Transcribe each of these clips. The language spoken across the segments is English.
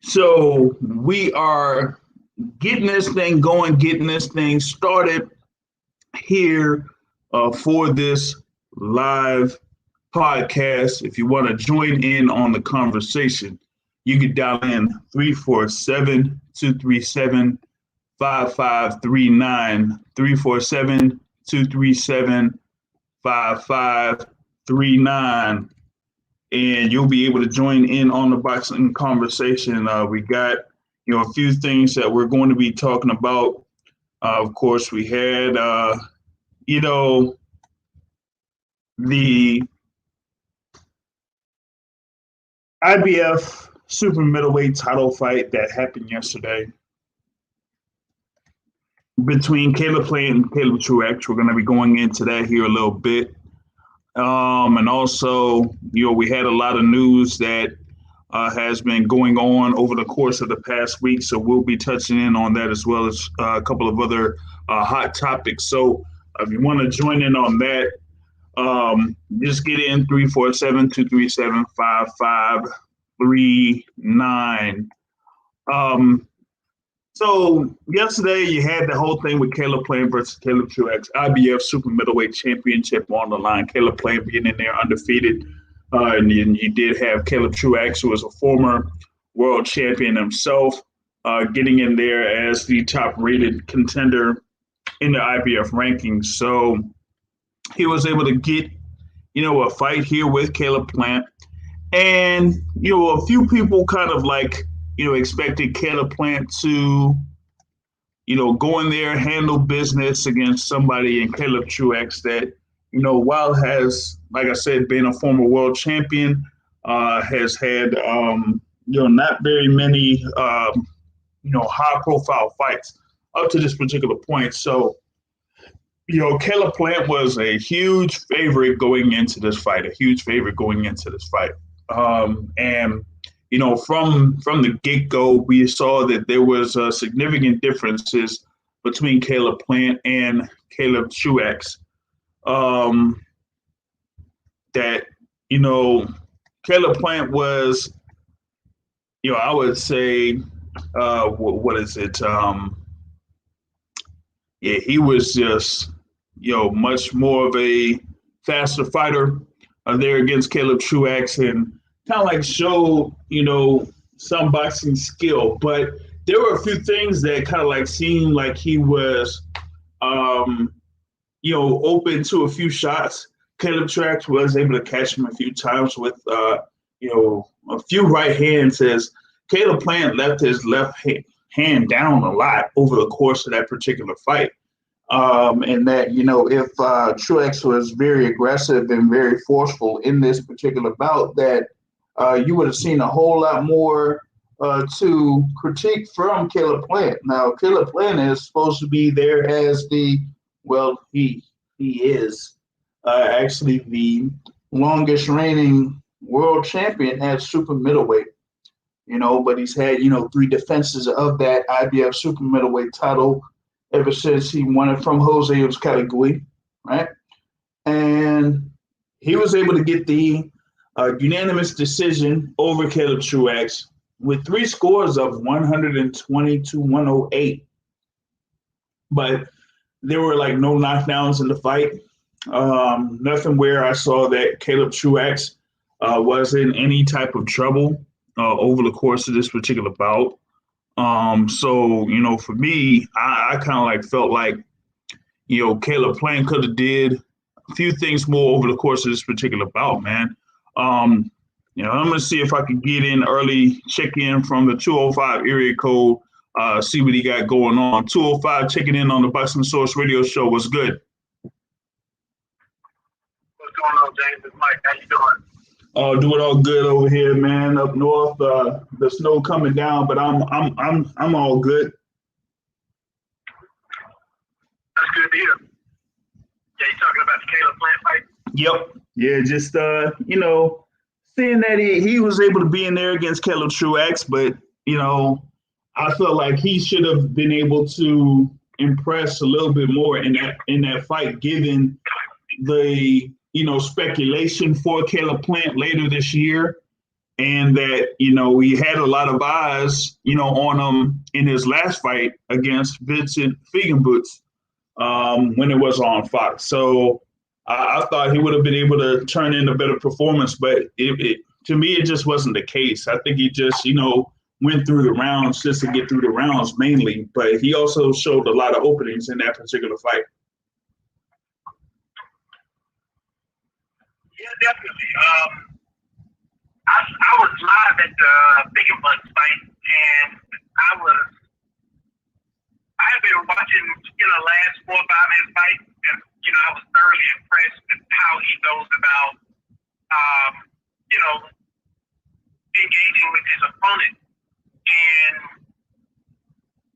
So we are getting this thing going, getting this thing started here for this live podcast. If you want to join in on the conversation, you can dial in 347-237-5539, 347-237-5539, and you'll be able to join in on the boxing conversation. We got, a few things that we're going to be talking about. Of course, we had, the IBF super middleweight title fight that happened yesterday between Caleb Plant and Caleb Truex. We're going to be going into that here a little bit. And also, we had a lot of news that has been going on over the course of the past week. So we'll be touching in on that as well as a couple of other hot topics. So if you want to join in on that, just get in 347-237-5539. So yesterday you had the whole thing with Caleb Plant versus Caleb Truex, IBF Super Middleweight Championship on the line. Caleb Plant being in there undefeated. And then you did have Caleb Truex, who was a former world champion himself, getting in there as the top-rated contender in the IBF rankings. So he was able to get, a fight here with Caleb Plant. And, a few people kind of expected Caleb Plant to, go in there, handle business against somebody in Caleb Truex that, while has, like I said, been a former world champion, has had, not very many, high-profile fights up to this particular point. So, Caleb Plant was a huge favorite going into this fight, And from the get-go, we saw that there was significant differences between Caleb Plant and Caleb Truex. That, Caleb Plant was, I would say, what is it? He was just, much more of a faster fighter there against Caleb Truex, and kind of showed, some boxing skill. But there were a few things that kind of seemed like he was, open to a few shots. Caleb Truex was able to catch him a few times with, a few right hands, as Caleb Plant left his left hand down a lot over the course of that particular fight. And that, if Truex was very aggressive and very forceful in this particular bout, that you would have seen a whole lot more to critique from Caleb Plant. Now, Caleb Plant is supposed to be there as he is actually the longest reigning world champion at super middleweight. But he's had, 3 defenses of that IBF super middleweight title ever since he won it from Jose Calagui, right? And he was able to get the unanimous decision over Caleb Truex with 3 scores of 120 to 108. But there were no knockdowns in the fight. Nothing where I saw that Caleb Truex was in any type of trouble over the course of this particular bout. So, for me, I kind of felt like, Caleb Plant could have did a few things more over the course of this particular bout, man. I'm going to see if I can get in early, check in from the 205 area code, see what he got going on. 205 checking in on the Boxing Source Radio Show. What's good? What's going on, James? It's Mike. How you doing? Doing all good over here, man. Up north, the snow coming down, but I'm all good. That's good to hear. Yeah, you talking about the Caleb Plant fight? Yep. Yeah, just seeing that he was able to be in there against Caleb Truex, but I felt like he should have been able to impress a little bit more in that fight, given the speculation for Caleb Plant later this year and that, you know, he had a lot of eyes, you know, on him in his last fight against Vincent Feigenbutz when it was on Fox. So I thought he would have been able to turn in a better performance, but to me, it just wasn't the case. I think he just, you know, went through the rounds just to get through the rounds mainly, but he also showed a lot of openings in that particular fight. Yeah, definitely. I was live at the Feigenbutz fight, and I had been watching, you know, last 4 or 5 of his fights, and you know, I was thoroughly impressed with how he goes about, you know, engaging with his opponent, and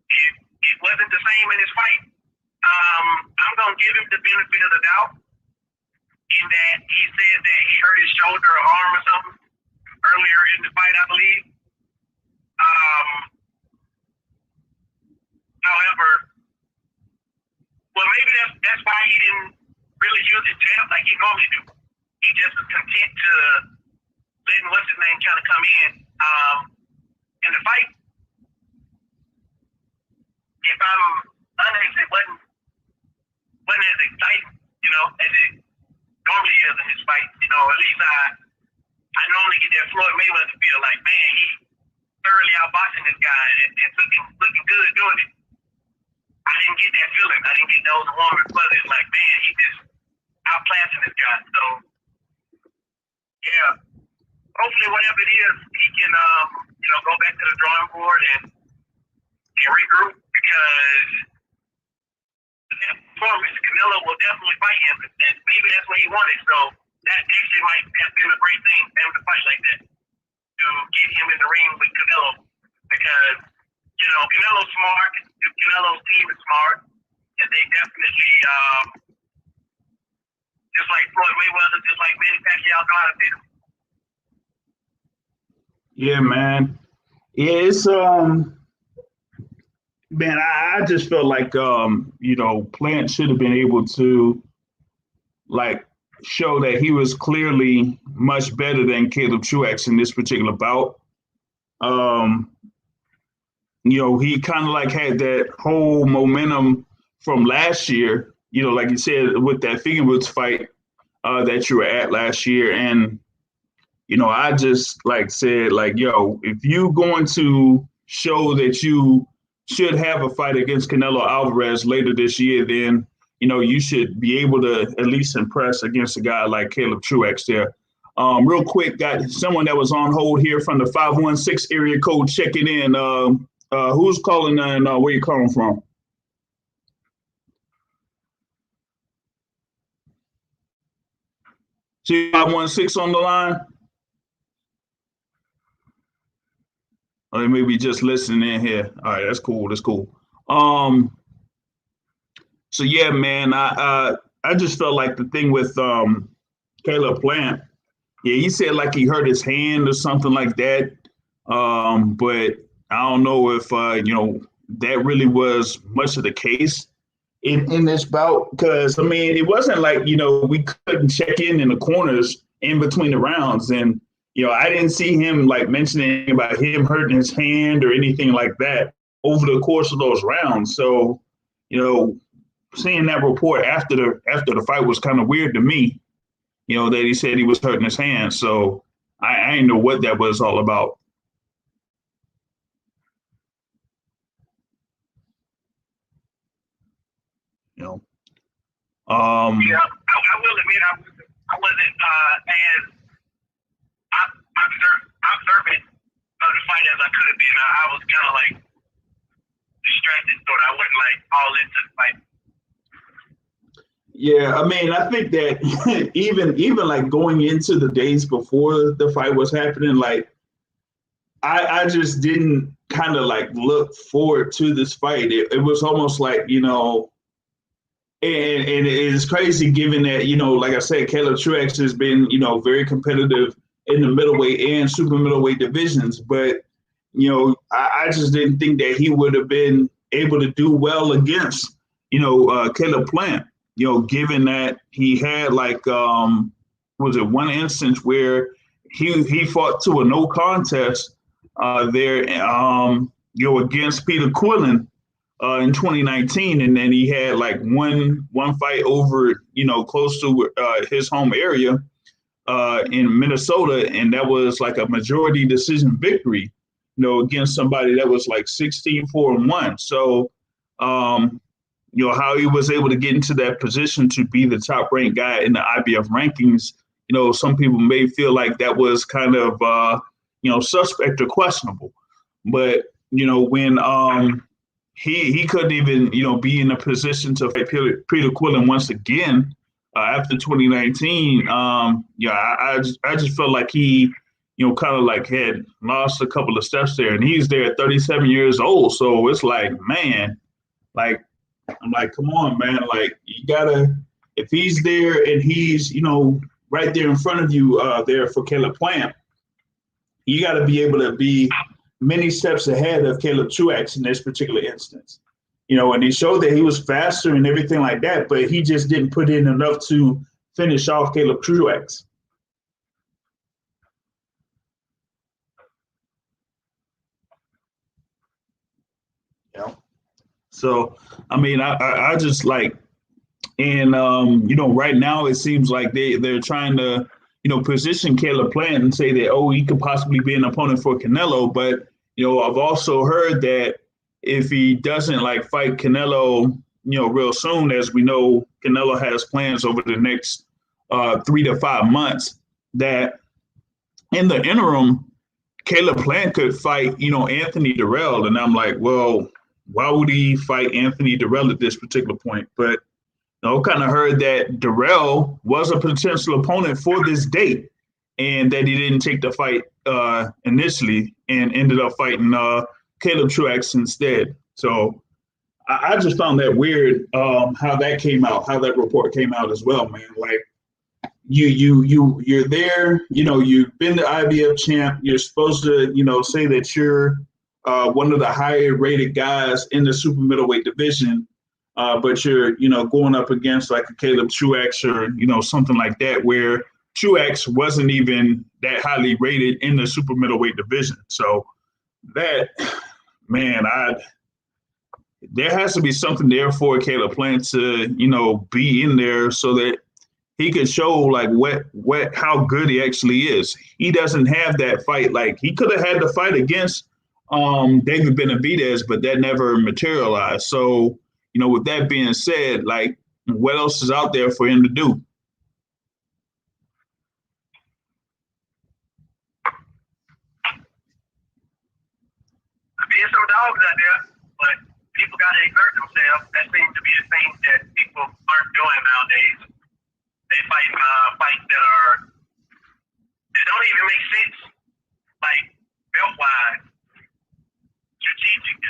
it wasn't the same in his fight. I'm gonna give him the benefit of the doubt in that he said that he hurt his shoulder or arm or something earlier in the fight, I believe. However, well, maybe that's why he didn't really use his jab like he normally do. He just was content to letting what's his name kind of come in the fight. If I'm honest, it wasn't as exciting, you know, as it normally is in his fight. You know, at least I normally get that Floyd Mayweather feel like, man, he thoroughly outboxing this guy and looking good doing it. I didn't get that feeling. I didn't get those warm and fuzzies like, man, he just outclassing this guy. So, yeah, hopefully whatever it is, he can, you know, go back to the drawing board and regroup, because that performance, Canelo will definitely fight him, and maybe that's what he wanted. So that actually might have been a great thing for him to fight like that, to get him in the ring with Canelo, because, you know, Canelo's smart, Canelo's team is smart, and they definitely, just like Floyd Mayweather, just like Manny Pacquiao, know how to beat him. Yeah, man. Yeah, it's man, I just felt like you know, Plant should have been able to like show that he was clearly much better than Caleb Truax in this particular bout. You know, he kind of like had that whole momentum from last year, you know, like you said, with that Feigenbutz fight that you were at last year. And, you know, I just like said, like, yo, if you're going to show that you should have a fight against Canelo Alvarez later this year, then, you know, you should be able to at least impress against a guy like Caleb Truax there. Real quick, got someone that was on hold here from the 516 area code checking in. Who's calling and where you calling from? See 516 on the line? Or maybe just listening in here. All right, that's cool. That's cool. So yeah, man, I just felt like the thing with Caleb Plant, yeah, he said like he hurt his hand or something like that. But I don't know if you know, that really was much of the case in this bout, because I mean, it wasn't like, you know, we couldn't check in the corners in between the rounds, and you know, I didn't see him like mentioning about him hurting his hand or anything like that over the course of those rounds. So, you know, seeing that report after the fight was kind of weird to me, you know, that he said he was hurting his hand. So I didn't know what that was all about. You know, yeah, I will admit I wasn't as observant of the fight as I could have been. I was kind of like distracted, so I wasn't like all into the fight. Yeah, I mean, I think that even like going into the days before the fight was happening, like I just didn't kind of like look forward to this fight. It was almost like, you know, and it is crazy given that, you know, like I said, Caleb Truax has been, you know, very competitive in the middleweight and super middleweight divisions. But, you know, I just didn't think that he would have been able to do well against, you know, Caleb Plant, you know, given that he had like, was it one instance where he fought to a no contest there, against Peter Quillen in 2019, and then he had like one fight over, close to his home area in Minnesota, and that was like a majority decision victory, against somebody that was like 16-4-1. So, how he was able to get into that position to be the top ranked guy in the IBF rankings, some people may feel like that was kind of, suspect or questionable. But, when he couldn't even, be in a position to fight Peter Quillen once again after 2019, I just felt like he, kind of like had lost a couple of steps there. And he's there at 37 years old. So it's like, man, like, I'm like, come on, man. Like, you gotta, if he's there and he's, right there in front of you there for Caleb Plant, you got to be able to be many steps ahead of Caleb Truax in this particular instance. And he showed that he was faster and everything like that, but he just didn't put in enough to finish off Caleb Truax. So, I mean, I just like, and, right now it seems like they're trying to, position Caleb Plant and say that, oh, he could possibly be an opponent for Canelo. But, I've also heard that if he doesn't like fight Canelo, real soon, as we know, Canelo has plans over the next 3 to 5 months, that in the interim, Caleb Plant could fight, Anthony Durrell. And I'm like, well, why would he fight Anthony Durrell at this particular point? But kind of heard that Durrell was a potential opponent for this date, and that he didn't take the fight initially and ended up fighting Caleb Truax instead. So I just found that weird how that came out, how that report came out as well, man. Like you're there, you've been the IBF champ. You're supposed to, say that you're one of the higher rated guys in the super middleweight division. But you're, going up against like a Caleb Truax or, something like that, where Truax wasn't even that highly rated in the super middleweight division. So that, man, there has to be something there for Caleb Plant to, be in there so that he can show like how good he actually is. He doesn't have that fight. Like, he could have had the fight against David Benavidez, but that never materialized. So, with that being said, like, what else is out there for him to do? There's some dogs out there, but people got to exert themselves. That seems to be the thing that people aren't doing nowadays. They fight fights that don't even make sense, like belt-wise, strategic.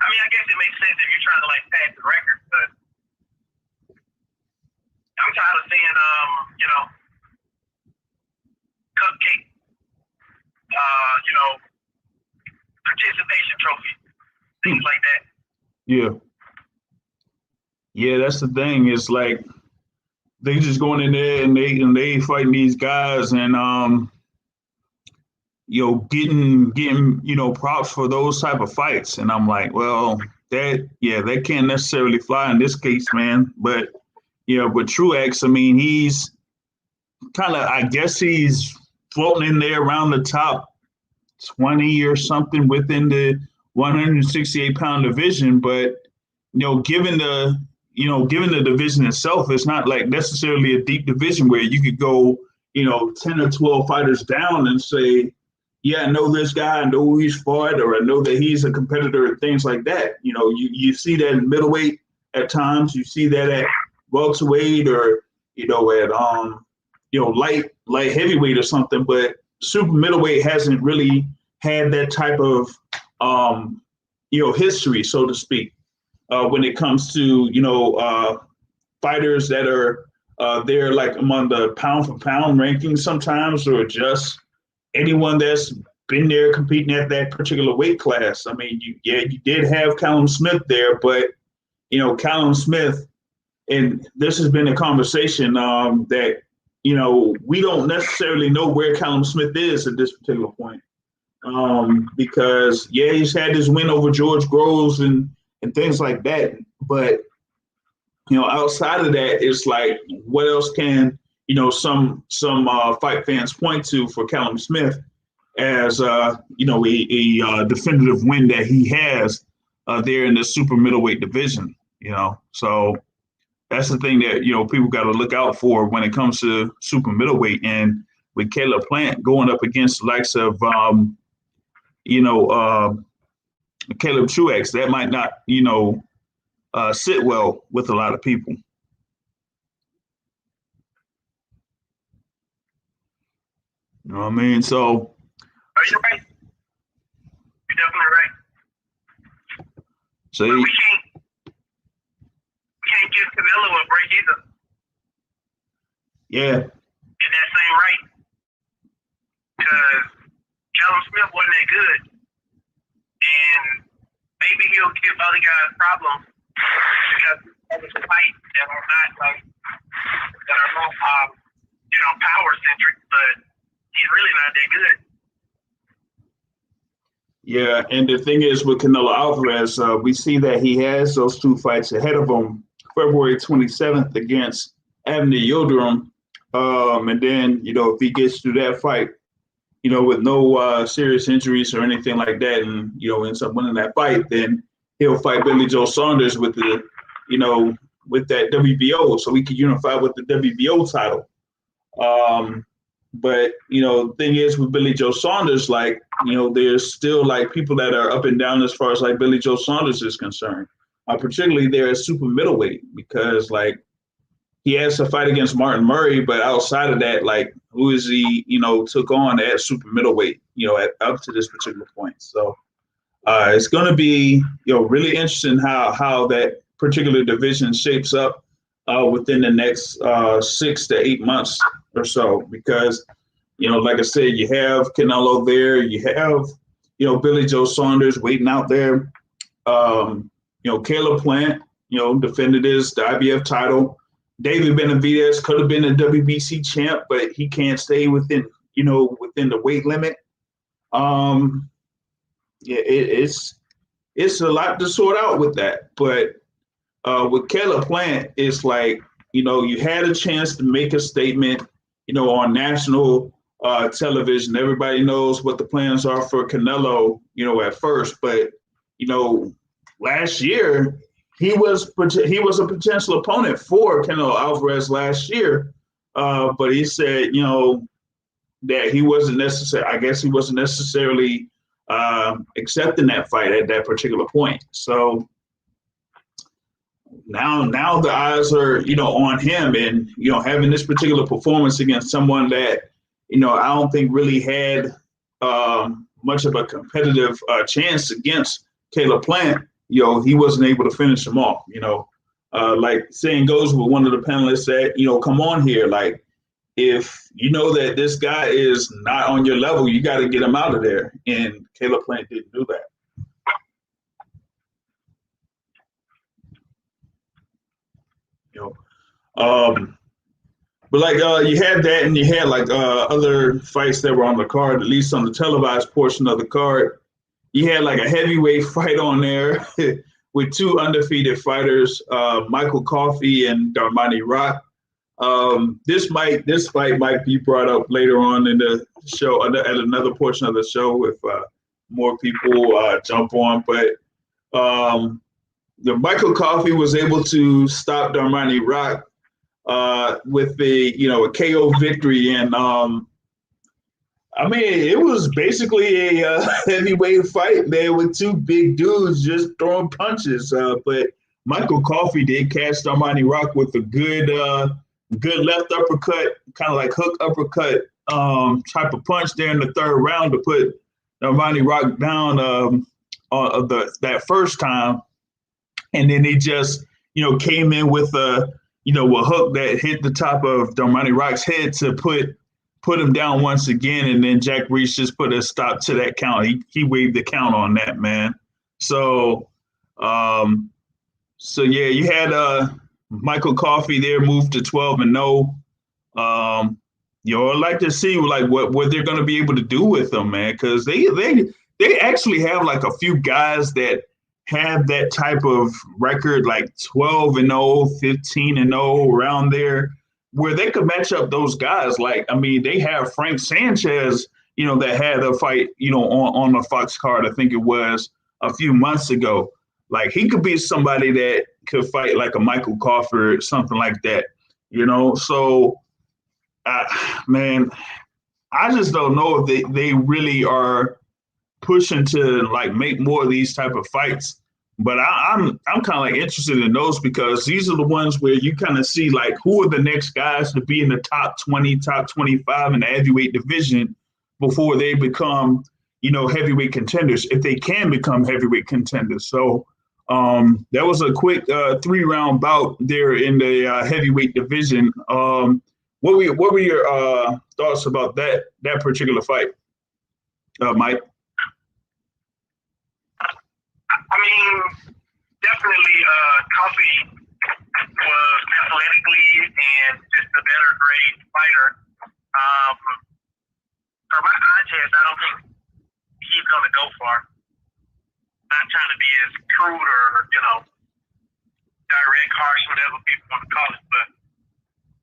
I mean, I guess it makes sense if you're trying to like pass the record, but I'm tired of seeing, cupcake, participation trophy, things like that. Yeah. Yeah, that's the thing. It's like they just going in there and they fighting these guys and getting props for those type of fights. And I'm like, well, that can't necessarily fly in this case, man. But but Truax, I mean, he's kind of, I guess he's floating in there around the top 20 or something within the 168-pound division. But given the division itself, it's not like necessarily a deep division where you could go 10 or 12 fighters down and say, yeah, I know this guy, I know who he's fought, or I know that he's a competitor and things like that. You see that in middleweight at times, you see that at welterweight or at light heavyweight or something, but super middleweight hasn't really had that type of history, so to speak, when it comes to fighters that are there like among the pound for pound rankings sometimes, or just anyone that's been there competing at that particular weight class. I mean, you did have Callum Smith there, but Callum Smith, and this has been a conversation that we don't necessarily know where Callum Smith is at this particular point. Because he's had his win over George Groves and things like that. But, outside of that, it's like, what else can, some fight fans point to for Callum Smith as, a definitive win that he has there in the super middleweight division, So that's the thing that, people got to look out for when it comes to super middleweight. And with Caleb Plant going up against the likes of, Caleb Truex, that might not, sit well with a lot of people. You know what I mean? So. Are you right? You're definitely right. So we can't give Canelo a break either. Yeah. In that same right. Because Callum Smith wasn't that good. And maybe he'll give other guys problems because other fights that are not power centric, but he's really not that good. Yeah, and the thing is with Canelo Alvarez, we see that he has those two fights ahead of him, February 27th against Avni Yildirim. And then, if he gets through that fight, with no serious injuries or anything like that, and, ends up winning that fight, then he'll fight Billy Joe Saunders with the, with that WBO, so he could unify with the WBO title. But, the thing is with Billy Joe Saunders, like, there's still like people that are up and down as far as like Billy Joe Saunders is concerned, particularly there at super middleweight, because like he has to fight against Martin Murray, but outside of that, like who is he, took on at super middleweight, up to this particular point. So it's going to be, really interesting how that particular division shapes up within the next 6 to 8 months or so, because, like I said, you have Canelo there, you have, Billy Joe Saunders waiting out there, Caleb Plant, defended the IBF title. David Benavidez could have been a WBC champ, but he can't stay within the weight limit. It's a lot to sort out with that. But with Caleb Plant, it's like, you had a chance to make a statement, on national television. Everybody knows what the plans are for Canelo, at first. But, last year, he was a potential opponent for Canelo Alvarez last year. But he said, that he wasn't necessarily, I guess he wasn't necessarily accepting that fight at that particular point. So now the eyes are, on him, and, having this particular performance against someone that, I don't think really had much of a competitive chance against Caleb Plant. He wasn't able to finish him off, like saying goes with one of the panelists that, come on here. Like, if you know that this guy is not on your level, you got to get him out of there. And Caleb Plant didn't do that. But like you had that, and you had like other fights that were on the card, at least on the televised portion of the card. You had like a heavyweight fight on there with two undefeated fighters, Michael Coffey and Darmani Rock. This fight might be brought up later on in the show at another portion of the show if more people jump on. But the Michael Coffey was able to stop Darmani Rock with a KO victory, and it was basically a heavyweight fight, man, with two big dudes just throwing punches. But Michael Coffey did catch Darmani Rock with a good left uppercut, kind of like hook uppercut type of punch there in the third round to put Darmani Rock down that first time. And then he just, came in with a hook that hit the top of Darmani Rock's head to put him down once again. And then Jack Reese just put a stop to that count. He waived the count on that, man. So yeah, you had Michael Coffey there moved to 12-0. I'd like to see like what they're going to be able to do with them, man, because they actually have like a few guys that have that type of record, like 12-0, 15-0, around there, where they could match up those guys. Like, I mean, they have Frank Sanchez, that had a fight, on the Fox card, I think it was a few months ago. Like, he could be somebody that could fight like a Michael Crawford, something like that, So, man, I just don't know if they really are pushing to like make more of these type of fights. But I'm kind of like interested in those because these are the ones where you kind of see like who are the next guys to be in the top 20, top 25 in the heavyweight division before they become, heavyweight contenders, if they can become heavyweight contenders. So that was a quick 3-round bout there in the heavyweight division. What were your thoughts about that particular fight, Mike? I mean, definitely, Coffee was athletically and just a better grade fighter. For my eye test, I don't think he's going to go far. Not trying to be as crude or, direct, harsh, whatever people want to call it, but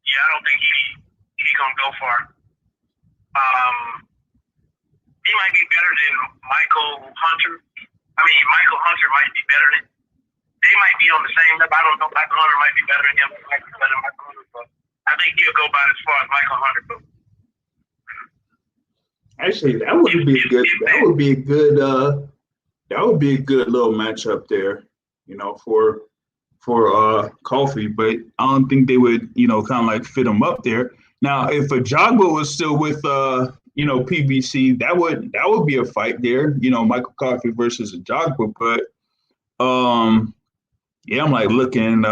yeah, I don't think he's going to go far. He might be better than Michael Hunter. I mean, Michael Hunter might be better than. They might be on the same level. I don't know. Michael Hunter might be better than him. Might be better than Michael Hunter, but I think he'll go about as far as Michael Hunter goes. Actually, that would be a good. That would be a good. That would be a good little matchup there. For Coffee, but I don't think they would. Kind of like fit him up there. Now, if Ajagba was still with PBC, that would be a fight there, Michael Coffey versus Ajagba. But yeah, I'm like looking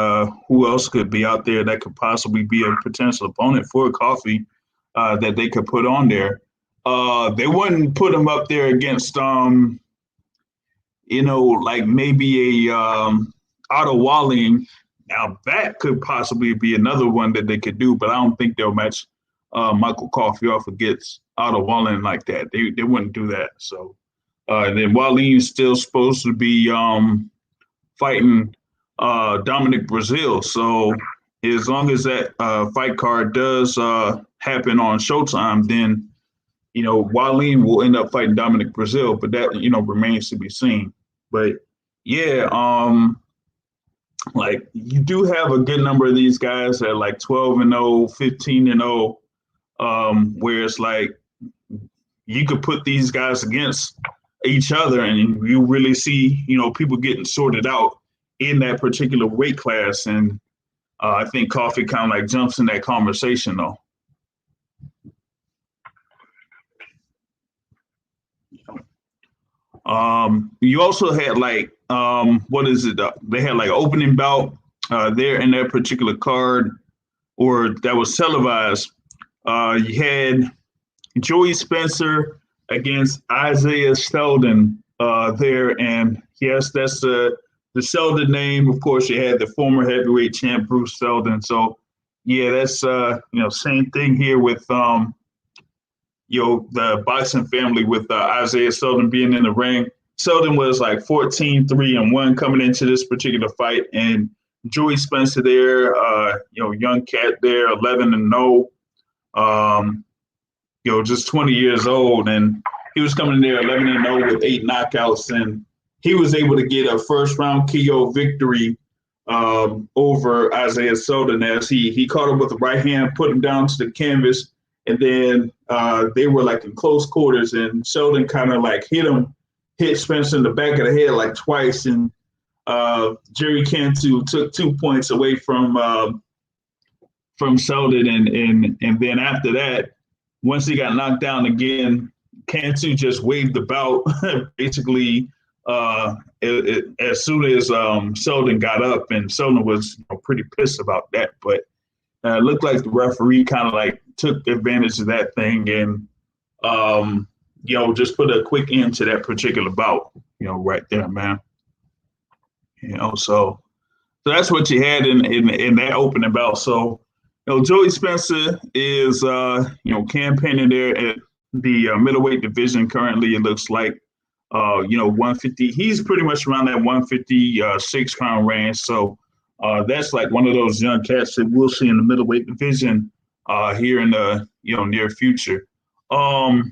who else could be out there that could possibly be a potential opponent for Coffey that they could put on there. They wouldn't put him up there against like maybe a Otto Walling. Now that could possibly be another one that they could do, but I don't think they'll match Michael Coffey off against Otto Walling like that. They wouldn't do that. So then Walling's still supposed to be fighting Dominic Brazil. So as long as that fight card does happen on Showtime, then Walling will end up fighting Dominic Brazil, but that remains to be seen. But yeah, like you do have a good number of these guys that are like 12-0, 15-0, where it's like you could put these guys against each other and you really see, people getting sorted out in that particular weight class. And I think Coffey kind of like jumps in that conversation though. You also had like, what is it? They had like opening bout there in that particular card, or that was televised. You had Joey Spencer against Isaiah Sheldon there, and yes, that's the Sheldon name. Of course, you had the former heavyweight champ Bruce Sheldon. So yeah, that's same thing here with the boxing family with Isaiah Sheldon being in the ring. Sheldon was like 14-3-1 coming into this particular fight, and Joey Spencer there, young cat there, 11-0, just 20 years old, and he was coming in there 11-0 with 8 knockouts, and he was able to get a first-round KO victory over Isaiah Sheldon as he caught him with the right hand, put him down to the canvas, and then they were like in close quarters, and Sheldon kind of like hit Spencer in the back of the head like twice, and Jerry Cantu took 2 points away from Sheldon, and then after that, once he got knocked down again, Cantu just waved the bout basically as soon as Sheldon got up, and Sheldon was pretty pissed about that, but it looked like the referee kind of like took advantage of that thing and just put a quick end to that particular bout, right there, man. So that's what you had in that opening bout. So Joey Spencer is, campaigning there at the middleweight division. Currently, it looks like, 150. He's pretty much around that 156 pound range. So that's like one of those young cats that we'll see in the middleweight division here in the near future. I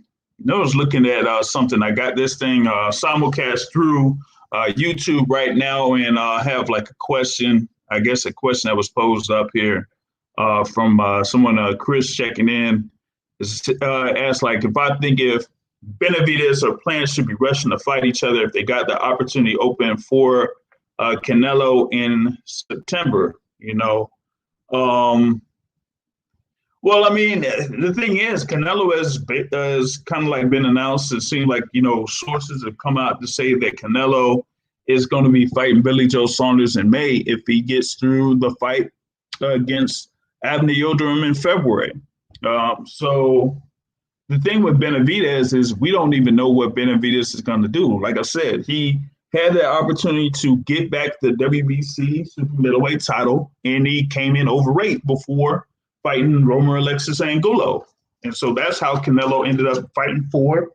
was looking at something. I got this thing simulcast through YouTube right now, and have like a question. I guess a question that was posed up here from someone, Chris, checking in. Asked like if Benavidez or Plant should be rushing to fight each other if they got the opportunity open for Canelo in September. Well, I mean, the thing is, Canelo has kind of like been announced. It seems like, sources have come out to say that Canelo is going to be fighting Billy Joe Saunders in May if he gets through the fight against Abner Yildirim in February. So the thing with Benavidez is we don't even know what Benavidez is going to do. Like I said, he had the opportunity to get back the WBC super middleweight title, and he came in overweight before fighting Romer Alexis Angulo. And so that's how Canelo ended up fighting for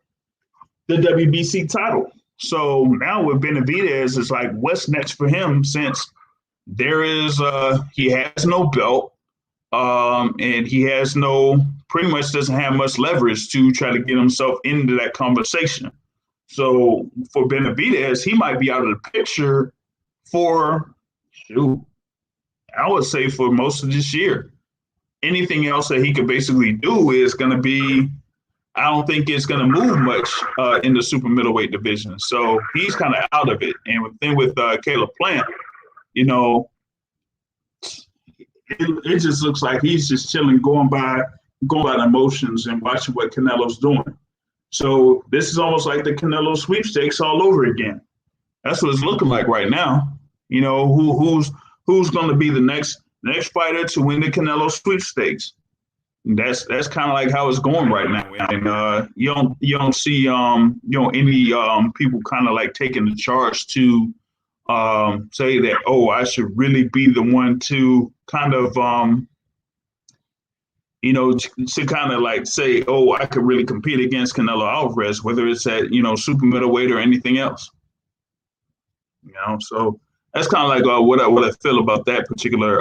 the WBC title. So now with Benavidez, it's like, what's next for him, since he has no belt, and he has pretty much doesn't have much leverage to try to get himself into that conversation. So for Benavidez, he might be out of the picture for, I would say for most of this year. Anything else that he could basically do is going to be, I don't think it's going to move much in the super middleweight division. So he's kind of out of it. And then with Caleb Plant, it just looks like he's just chilling, going by emotions and watching what Canelo's doing. So this is almost like the Canelo sweepstakes all over again. That's what it's looking like right now. Who's going to be the next fighter to win the Canelo sweepstakes? That's kind of like how it's going right now. And you don't see any people kind of like taking the charge to say that, I should really be the one to kind of to kind of like say, I could really compete against Canelo Alvarez, whether it's at super middleweight or anything else. So that's kind of like what I feel about that particular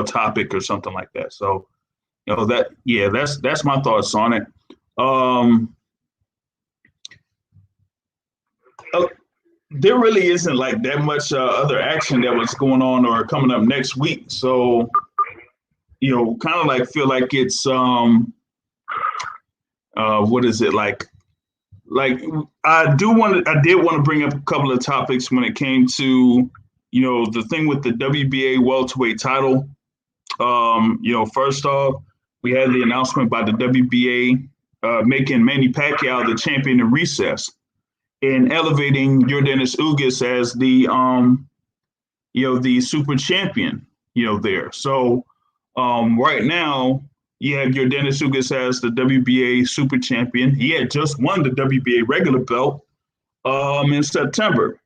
topic or something like that. So that's my thoughts on it. There really isn't like that much other action that was going on or coming up next week. So kind of like feel like it's what is it like? Like I did want to bring up a couple of topics when it came to the thing with the WBA welterweight title. First off, we had the announcement by the WBA making Manny Pacquiao the champion in recess and elevating Yordenis Ugas as the the super champion there. So right now, you have Yordenis Ugas as the WBA super champion. He had just won the WBA regular belt in September,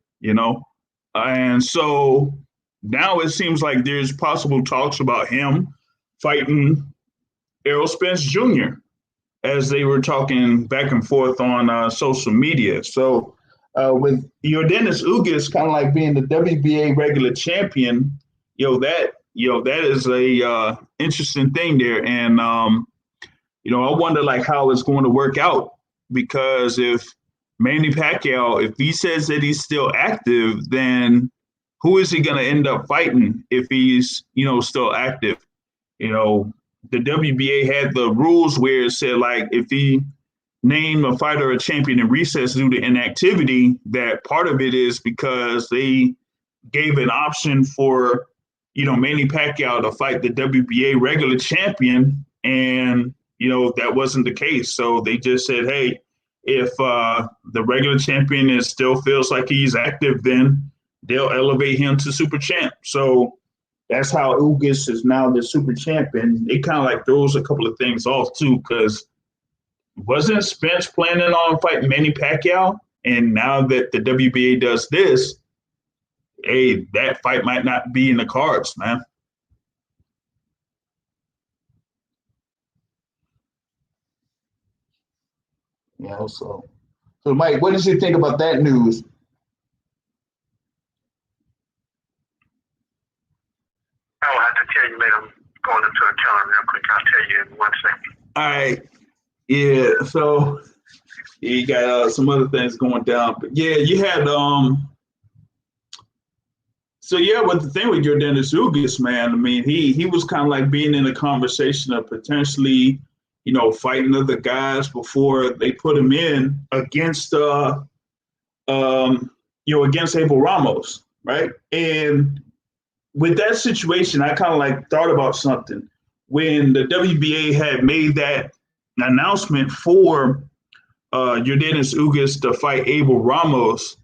and so now it seems like there's possible talks about him fighting Errol Spence Jr., as they were talking back and forth on social media. So with Yordenis Ugas kind of like being the WBA regular champion, that is a interesting thing there. And, I wonder like how it's going to work out, because if Manny Pacquiao, if he says that he's still active, then who is he going to end up fighting if he's, still active? The WBA had the rules where it said like if he named a fighter a champion in recess due to inactivity, that part of it is because they gave an option for Manny Pacquiao to fight the WBA regular champion, and that wasn't the case. So they just said, hey, if the regular champion still feels like he's active, then they'll elevate him to super champ. So that's how Ugas is now the super champion. It kind of like throws a couple of things off too, because wasn't Spence planning on fighting Manny Pacquiao? And now that the WBA does this, hey, that fight might not be in the cards, man. So Mike, what did you think about that news? I will have to tell you later. I'm going into a calendar real quick. I'll tell you in 1 second. All right. Yeah. So you got some other things going down, but yeah, you had So yeah, with the thing with Yordenis Ugas, man, I mean, he was kind of like being in a conversation of potentially, fighting other guys before they put him in against against Abel Ramos, right? And with that situation, I kind of like thought about something when the WBA had made that announcement for Yordenis Ugas to fight Abel Ramos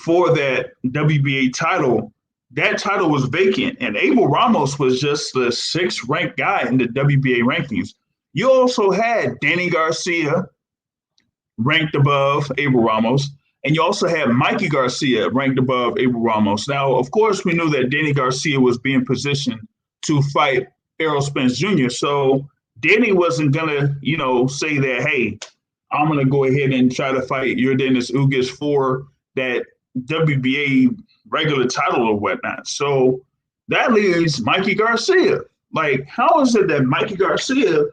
for that WBA title. That title was vacant, and Abel Ramos was just the 6th ranked guy in the WBA rankings. You also had Danny Garcia ranked above Abel Ramos, and you also had Mikey Garcia ranked above Abel Ramos. Now, of course, we knew that Danny Garcia was being positioned to fight Errol Spence Jr., so Danny wasn't going to, say that, hey, I'm going to go ahead and try to fight Yordenis Ugas for that WBA regular title or whatnot. So that leaves Mikey Garcia. Like, how is it that Mikey Garcia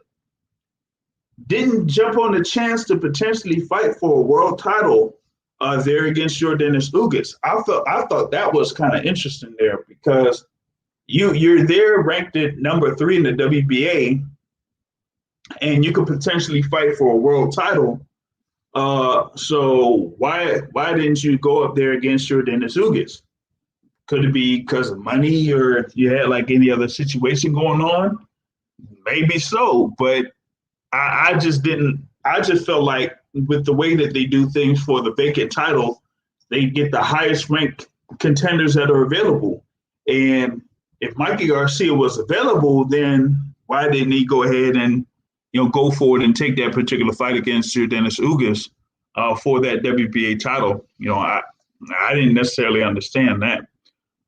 didn't jump on the chance to potentially fight for a world title there against Yordenis Ugas? I thought that was kind of interesting there because you're there ranked at number 3 in the WBA, and you could potentially fight for a world title. So why didn't you go up there against Yordenis Ugas? Could it be because of money, or you had like any other situation going on? Maybe so, but I just didn't. I just felt like with the way that they do things for the vacant title, they get the highest ranked contenders that are available. And if Mikey Garcia was available, then why didn't he go ahead and go forward and take that particular fight against Yordenis Ugas for that WBA title? I didn't necessarily understand that.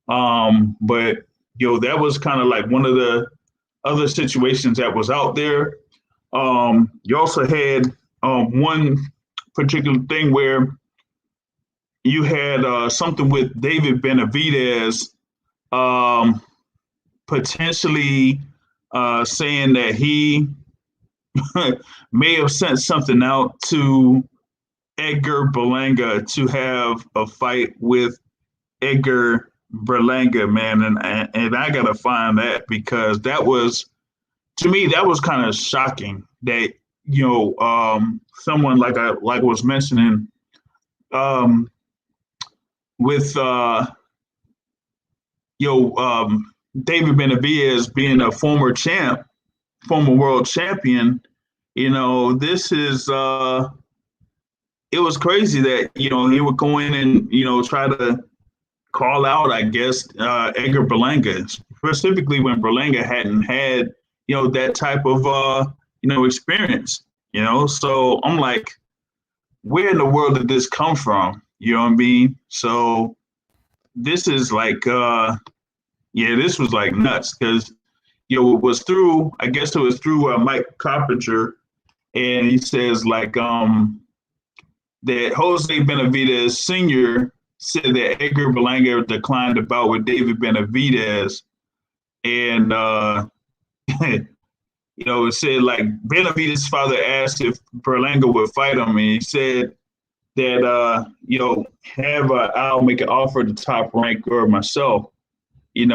But that was kind of like one of the other situations that was out there. You also had one particular thing where you had something with David Benavidez potentially saying that he may have sent something out to Edgar Berlanga to have a fight with Edgar Berlanga, man, and I gotta find that because that was, to me, that was kind of shocking that someone like I was mentioning with David Benavidez being a former world champion. This is it was crazy that he would go in and try to call out, I guess, Edgar Berlanga, specifically when Berlanga hadn't had, that type of, experience, So I'm like, where in the world did this come from? You know what I mean? So this is like, this was like nuts because, it was through, I guess it was through Mike Coppinger, and he says like that Jose Benavidez Sr. said that Edgar Berlanga declined a bout with David Benavidez, and it said like Benavidez's father asked if Berlanga would fight him, and he said that I'll make an offer to Top Rank or myself, and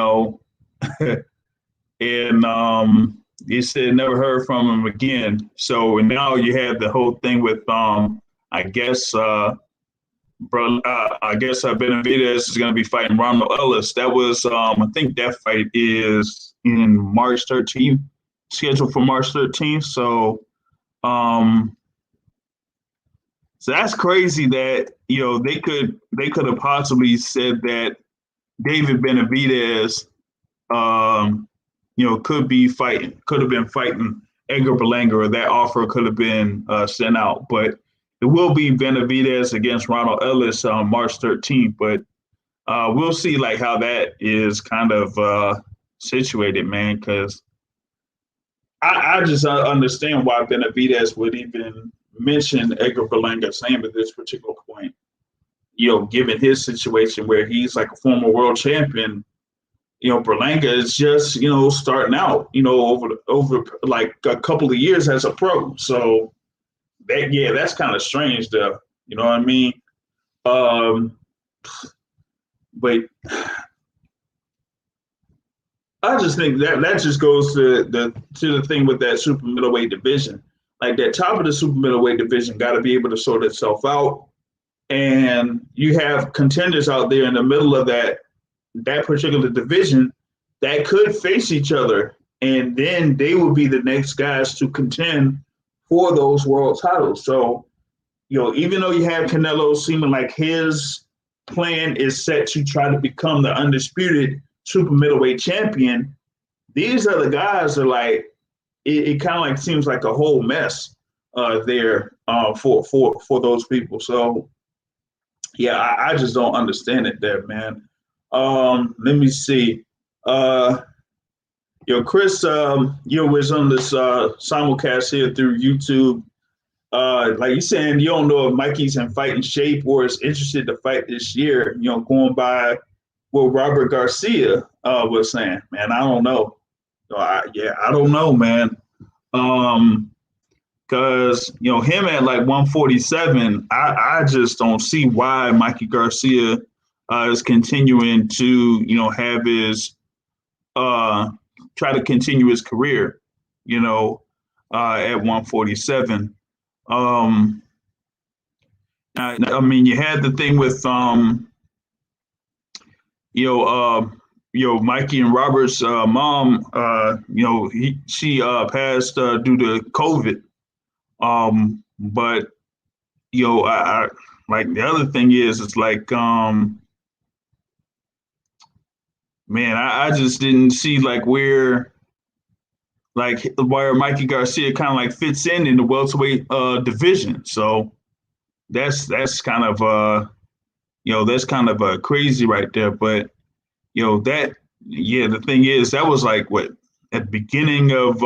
he said never heard from him again. So and now you have the whole thing with I guess Benavidez is going to be fighting Ronald Ellis. That was, I think that fight is in March 13th, scheduled for March 13th. So, so that's crazy that they could have possibly said that David Benavidez, could have been fighting Edgar Berlanga, or that offer could have been sent out, but. It will be Benavidez against Ronald Ellis on March 13th, but we'll see like how that is kind of situated, man, because I just understand why Benavidez would even mention Edgar Berlanga's name at this particular point. Given his situation where he's like a former world champion, Berlanga is just, starting out, over like a couple of years as a pro. So that's kind of strange though. You know what I mean? But I just think that just goes to the thing with that super middleweight division. Like that top of the super middleweight division got to be able to sort itself out. And you have contenders out there in the middle of that particular division that could face each other. And then they will be the next guys to contend for those world titles. So, even though you have Canelo seeming like his plan is set to try to become the undisputed super middleweight champion, these other guys are like, it kind of like seems like a whole mess there for those people. So yeah, I just don't understand it there, man. Let me see. Chris, was on this simulcast here through YouTube. Like you saying, you don't know if Mikey's in fighting shape or is interested to fight this year, going by what Robert Garcia was saying. Man, I don't know. I don't know, man. Because him at like 147, I just don't see why Mikey Garcia is continuing to have his try to continue his career at 147. I mean, you had the thing with Mikey and Robert's mom, she passed due to COVID. But I like the other thing is, it's like, man, I just didn't see like where Mikey Garcia kind of like fits in the welterweight division. So that's kind of that's kind of crazy right there. But the thing is, that was like what at the beginning of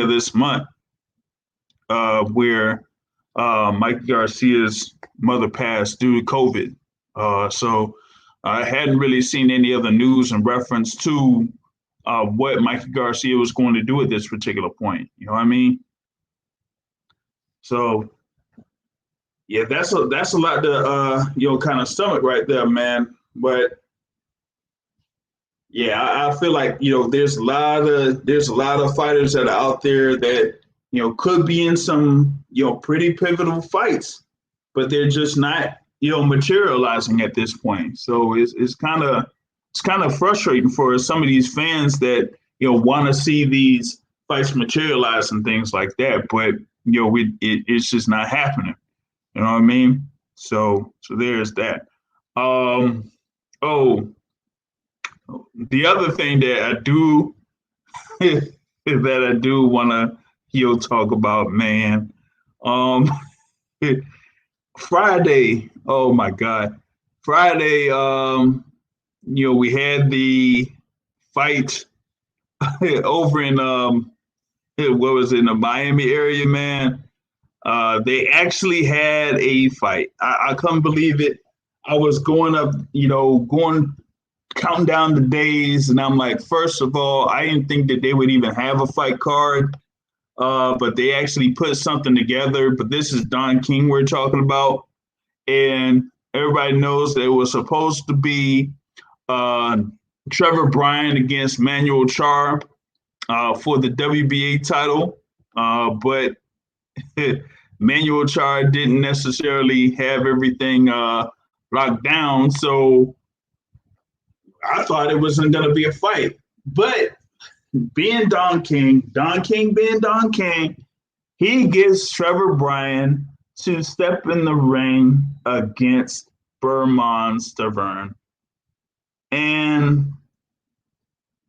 this month, where Mikey Garcia's mother passed due to COVID. So I hadn't really seen any other news in reference to what Mikey Garcia was going to do at this particular point. You know what I mean? So yeah, that's a lot to kind of stomach right there, man. But yeah, I feel like there's a lot of fighters that are out there that could be in some pretty pivotal fights, but they're just not materializing at this point. So it's kind of frustrating for some of these fans that want to see these fights materialize and things like that, but it's just not happening. You know what I mean? So there's that. The other thing that I do want to talk about, man. Friday, oh my God. Friday, we had the fight over in what was it, in the Miami area, man. They actually had a fight. I couldn't believe it. I was going up, counting down the days, and I'm like, first of all, I didn't think that they would even have a fight card, but they actually put something together. But this is Don King we're talking about, and everybody knows that it was supposed to be Trevor Bryan against Manuel Charr for the WBA title, but Manuel Charr didn't necessarily have everything locked down, so I thought it wasn't going to be a fight. But being Don King being Don King, he gets Trevor Bryan to step in the ring against Bermond Stavern. And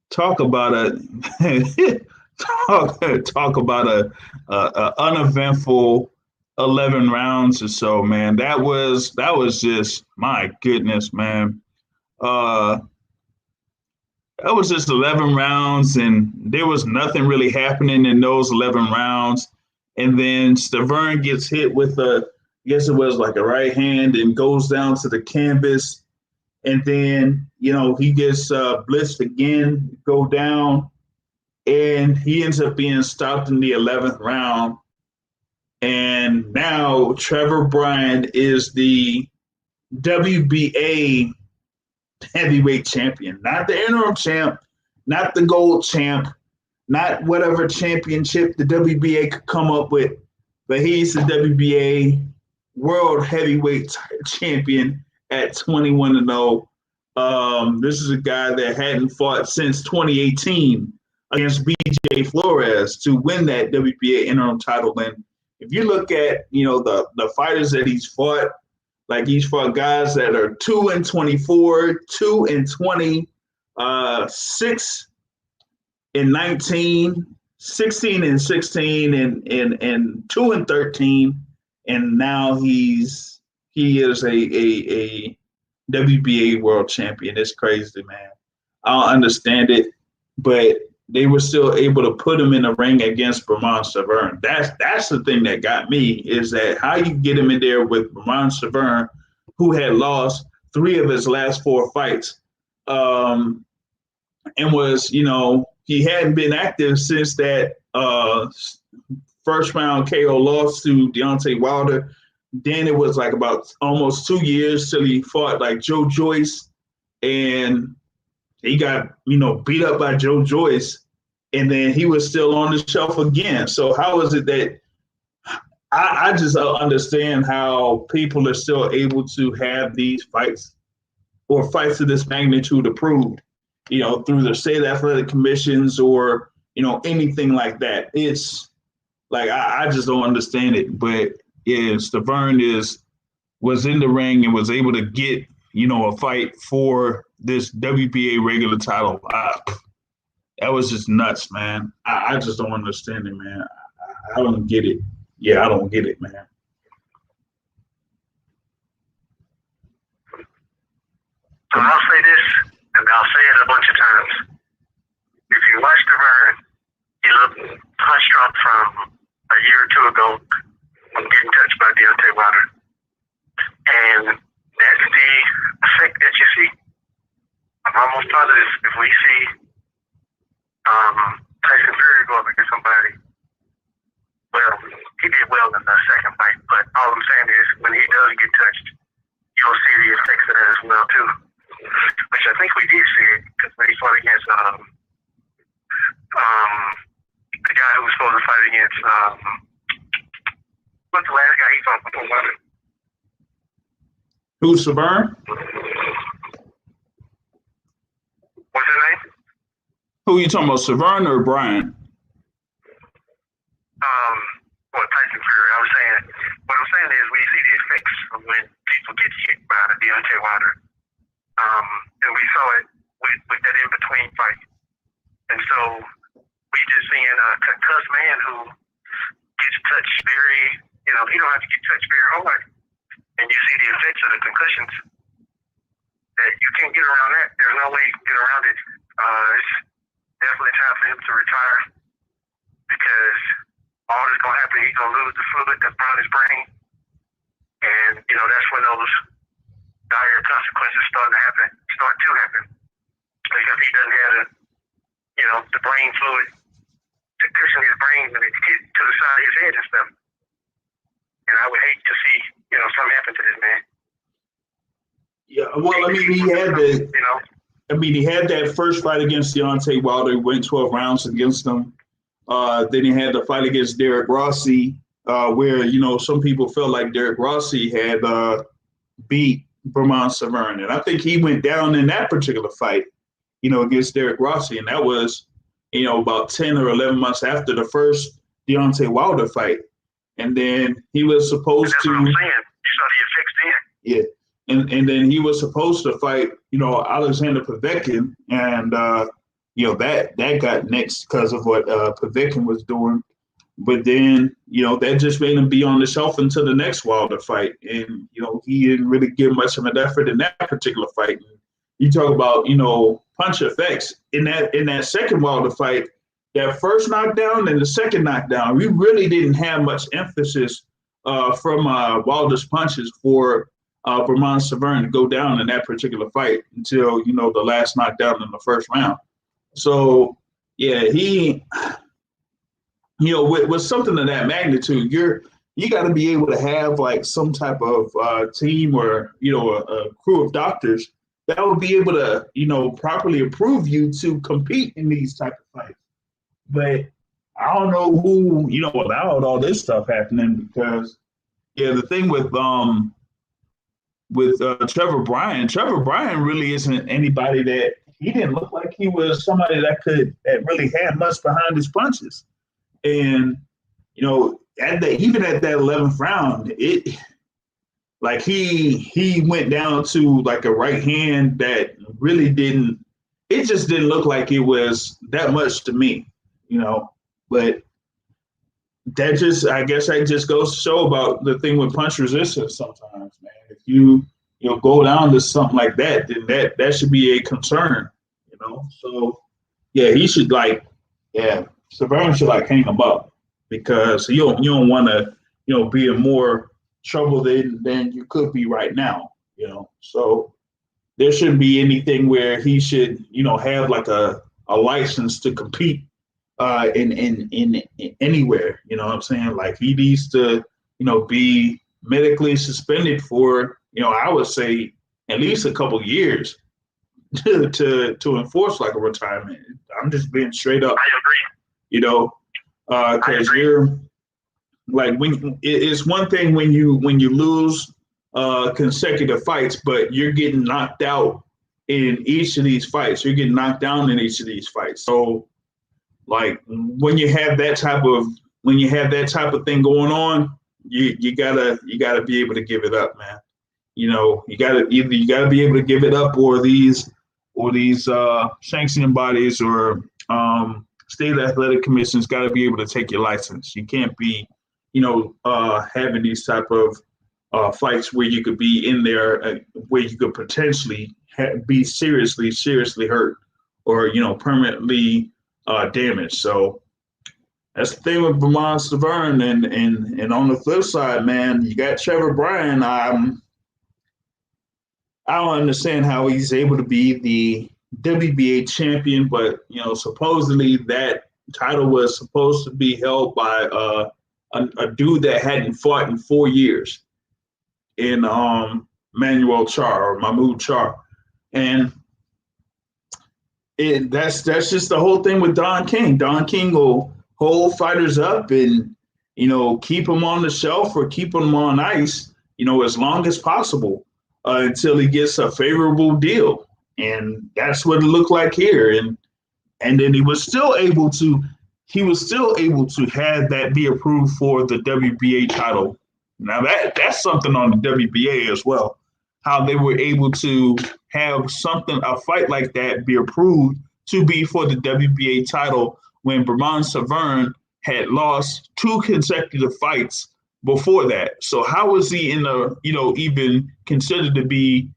talk about a uneventful 11 rounds or so, man. That was just, my goodness, man. That was just 11 rounds, and there was nothing really happening in those 11 rounds. and then Stavern gets hit with I guess it was like a right hand and goes down to the canvas. And then, he gets blitzed again, go down, and he ends up being stopped in the 11th round. And now Trevor Bryan is the WBA heavyweight champion, not the interim champ, not the gold champ, not whatever championship the WBA could come up with, but he's the WBA world heavyweight champion at 21-0. This is a guy that hadn't fought since 2018 against BJ Flores to win that WBA interim title. And if you look at, the fighters that he's fought, like he's fought guys that are 2-24, 2-20, 6-19, 16-16, and 2-13, and now he is a WBA world champion. It's crazy, man. I don't understand it, but they were still able to put him in the ring against Berlanga Stavern. That's the thing that got me, is that how you get him in there with Berlanga Stavern, who had lost 3 of his last 4 fights, and was, he hadn't been active since that first round KO loss to Deontay Wilder. Then it was like about almost 2 years till he fought like Joe Joyce, and he got, beat up by Joe Joyce, and then he was still on the shelf again. So how is it that I just don't understand how people are still able to have these fights or fights of this magnitude approved, through the state athletic commissions or, anything like that. It's like, I just don't understand it. But yeah, Stavern was in the ring and was able to get, a fight for this WBA regular title. That was just nuts, man. I just don't understand it, man. I don't get it. Yeah, I don't get it, man. So I'll say this, and I'll say it a bunch of times. If you watch Stavern, he looked punch drunk from a year or 2 ago when getting touched by Deontay Wilder. And that's the effect that you see. I'm almost positive if we see Tyson Fury go up against somebody, well, he did well in the second fight, but all I'm saying is when he does get touched, you'll see the effects of that as well too. Which I think we did see it, because when he fought against the guy who was supposed to fight against what's the last guy he fought before Wilder? Who's Stavern? What's his name? Who are you talking about, Stavern or Bryan? Tyson Fury. What I'm saying is we see the effects of when people get hit by the Deontay Wilder. And we saw it with that in-between fight. And so we just seeing a concussed man who gets touched very, he don't have to get touched very hard. And you see the effects of the concussions. That you can't get around that. There's no way you can get around it. It's definitely time for him to retire, because all that's going to happen, he's going to lose the fluid that's around his brain. And, that's when those dire consequences start to happen. Because he doesn't have the brain fluid to cushion his brain when it hits to the side of his head and stuff. And I would hate to see, something happen to this man. Yeah, well, he had that first fight against Deontay Wilder. He went 12 rounds against him. Then he had the fight against Derek Rossi, where, some people felt like Derek Rossi had beat Berlanga Stavern. And I think he went down in that particular fight, against Derek Rossi. And that was, about 10 or 11 months after the first Deontay Wilder fight. And then he was supposed to. That's what I'm saying. You saw the effects then. Yeah. And then he was supposed to fight, Alexander Povetkin, and that got nixed because of what Povetkin was doing. But then, that just made him be on the shelf until the next Wilder fight, and he didn't really give much of an effort in that particular fight. And you talk about punch effects in that second Wilder fight. that first knockdown and the second knockdown, we really didn't have much emphasis from Wilder's punches for Vermont Severn to go down in that particular fight until, the last knockdown in the first round. So, yeah, he, with something of that magnitude, you got to be able to have like some type of team or, a crew of doctors that would be able to, properly approve you to compete in these type of fights. But I don't know who, allowed all this stuff happening because, the thing with Trevor Bryan really isn't anybody that he didn't look like he was somebody that really had much behind his punches. And, even at that 11th round, he went down to like a right hand that really it just didn't look like it was that much to me, but I guess that just goes to show about the thing with punch resistance sometimes, man. If you go down to something like that, then that should be a concern, So, yeah, he should Severn should hang him up because you don't want to, be in more trouble than you could be right now, So there shouldn't be anything where he should, have like a license to compete in anywhere, you know what I'm saying? Like he needs to, be medically suspended for, I would say at least a couple years to enforce like a retirement. I'm just being straight up. I agree. Because you're like it's one thing when you lose consecutive fights, but you're getting knocked out in each of these fights. You're getting knocked down in each of these fights. So like when you have that type of thing going on, you gotta be able to give it up, man. You gotta be able to give it up, or these sanctioning bodies or state athletic commissions got to be able to take your license. You can't be, having these type of fights where you could be in there, where you could potentially be seriously hurt or, permanently damaged. So that's the thing with Vermont Severn. And on the flip side, man, you got Trevor Bryan. I don't understand how he's able to be the WBA champion, but supposedly that title was supposed to be held by a dude that hadn't fought in 4 years, in Mahmoud Char, and that's just the whole thing with Don King. Don King will hold fighters up and keep them on the shelf or keep them on ice, as long as possible until he gets a favorable deal. And that's what it looked like here. And then he was still able to have that be approved for the WBA title. Now that's something on the WBA as well, how they were able to have a fight like that be approved to be for the WBA title when Vermont Severn had lost 2 consecutive fights before that. So how was he even considered to be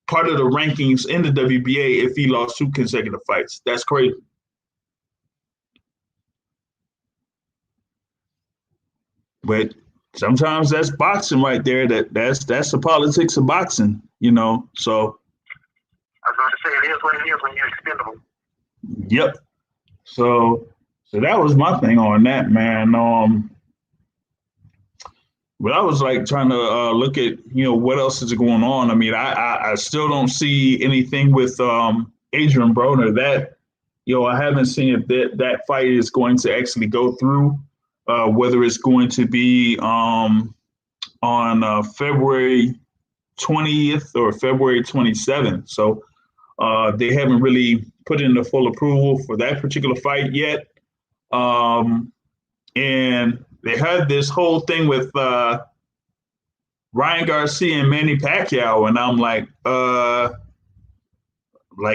part of the rankings in the WBA if he lost 2 consecutive fights? That's crazy. But sometimes that's boxing right there. That's the politics of boxing, So I was going to say it is what it is when you're expendable. Yep. So that was my thing on that, man. But I was trying to look at what else is going on. I mean, I still don't see anything with Adrian Broner. That I haven't seen if that fight is going to actually go through. Whether it's going to be on February 20th or February 27th. So they haven't really put in the full approval for that particular fight yet. And they had this whole thing with Ryan Garcia and Manny Pacquiao, and I'm like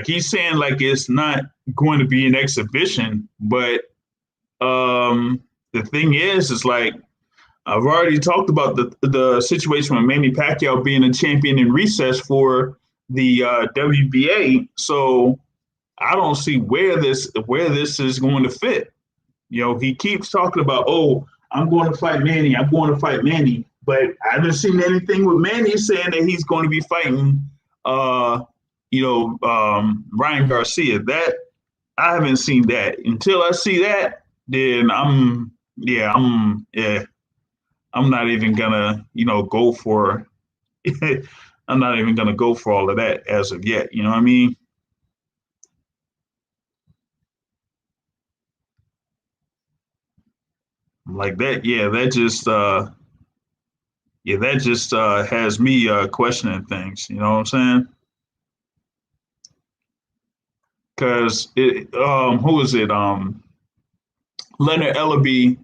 he's saying it's not going to be an exhibition, but the thing is I've already talked about the situation with Manny Pacquiao being a champion in recess for the WBA. So I don't see where this is going to fit. You know, he keeps talking about, oh, I'm going to fight Manny. I'm going to fight Manny. But I haven't seen anything with Manny saying that he's going to be fighting, Ryan Garcia. That I haven't seen that. Until I see that, then I'm not even gonna, go for. I'm not even gonna go for all of that as of yet. You know what I mean? Like that, that just has me questioning things. You know what I'm saying? Because who is it? Leonard Ellaby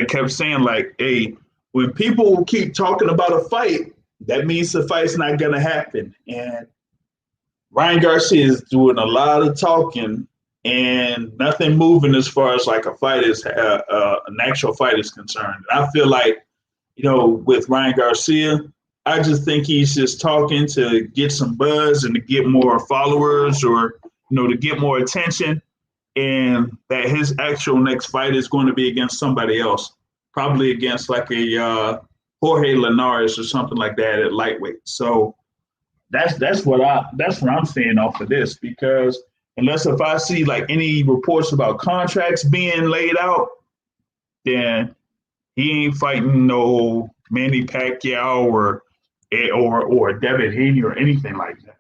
kept saying hey, when people keep talking about a fight, that means the fight's not gonna happen. And Ryan Garcia is doing a lot of talking and nothing moving as far as a fight is an actual fight is concerned. I feel like, with Ryan Garcia, I just think he's just talking to get some buzz and to get more followers or, to get more attention, and that his actual next fight is going to be against somebody else, probably against a Jorge Linares or something like that at lightweight. So that's what I'm seeing off of this, because unless if I see any reports about contracts being laid out, then he ain't fighting no Manny Pacquiao or Devin Haney or anything like that.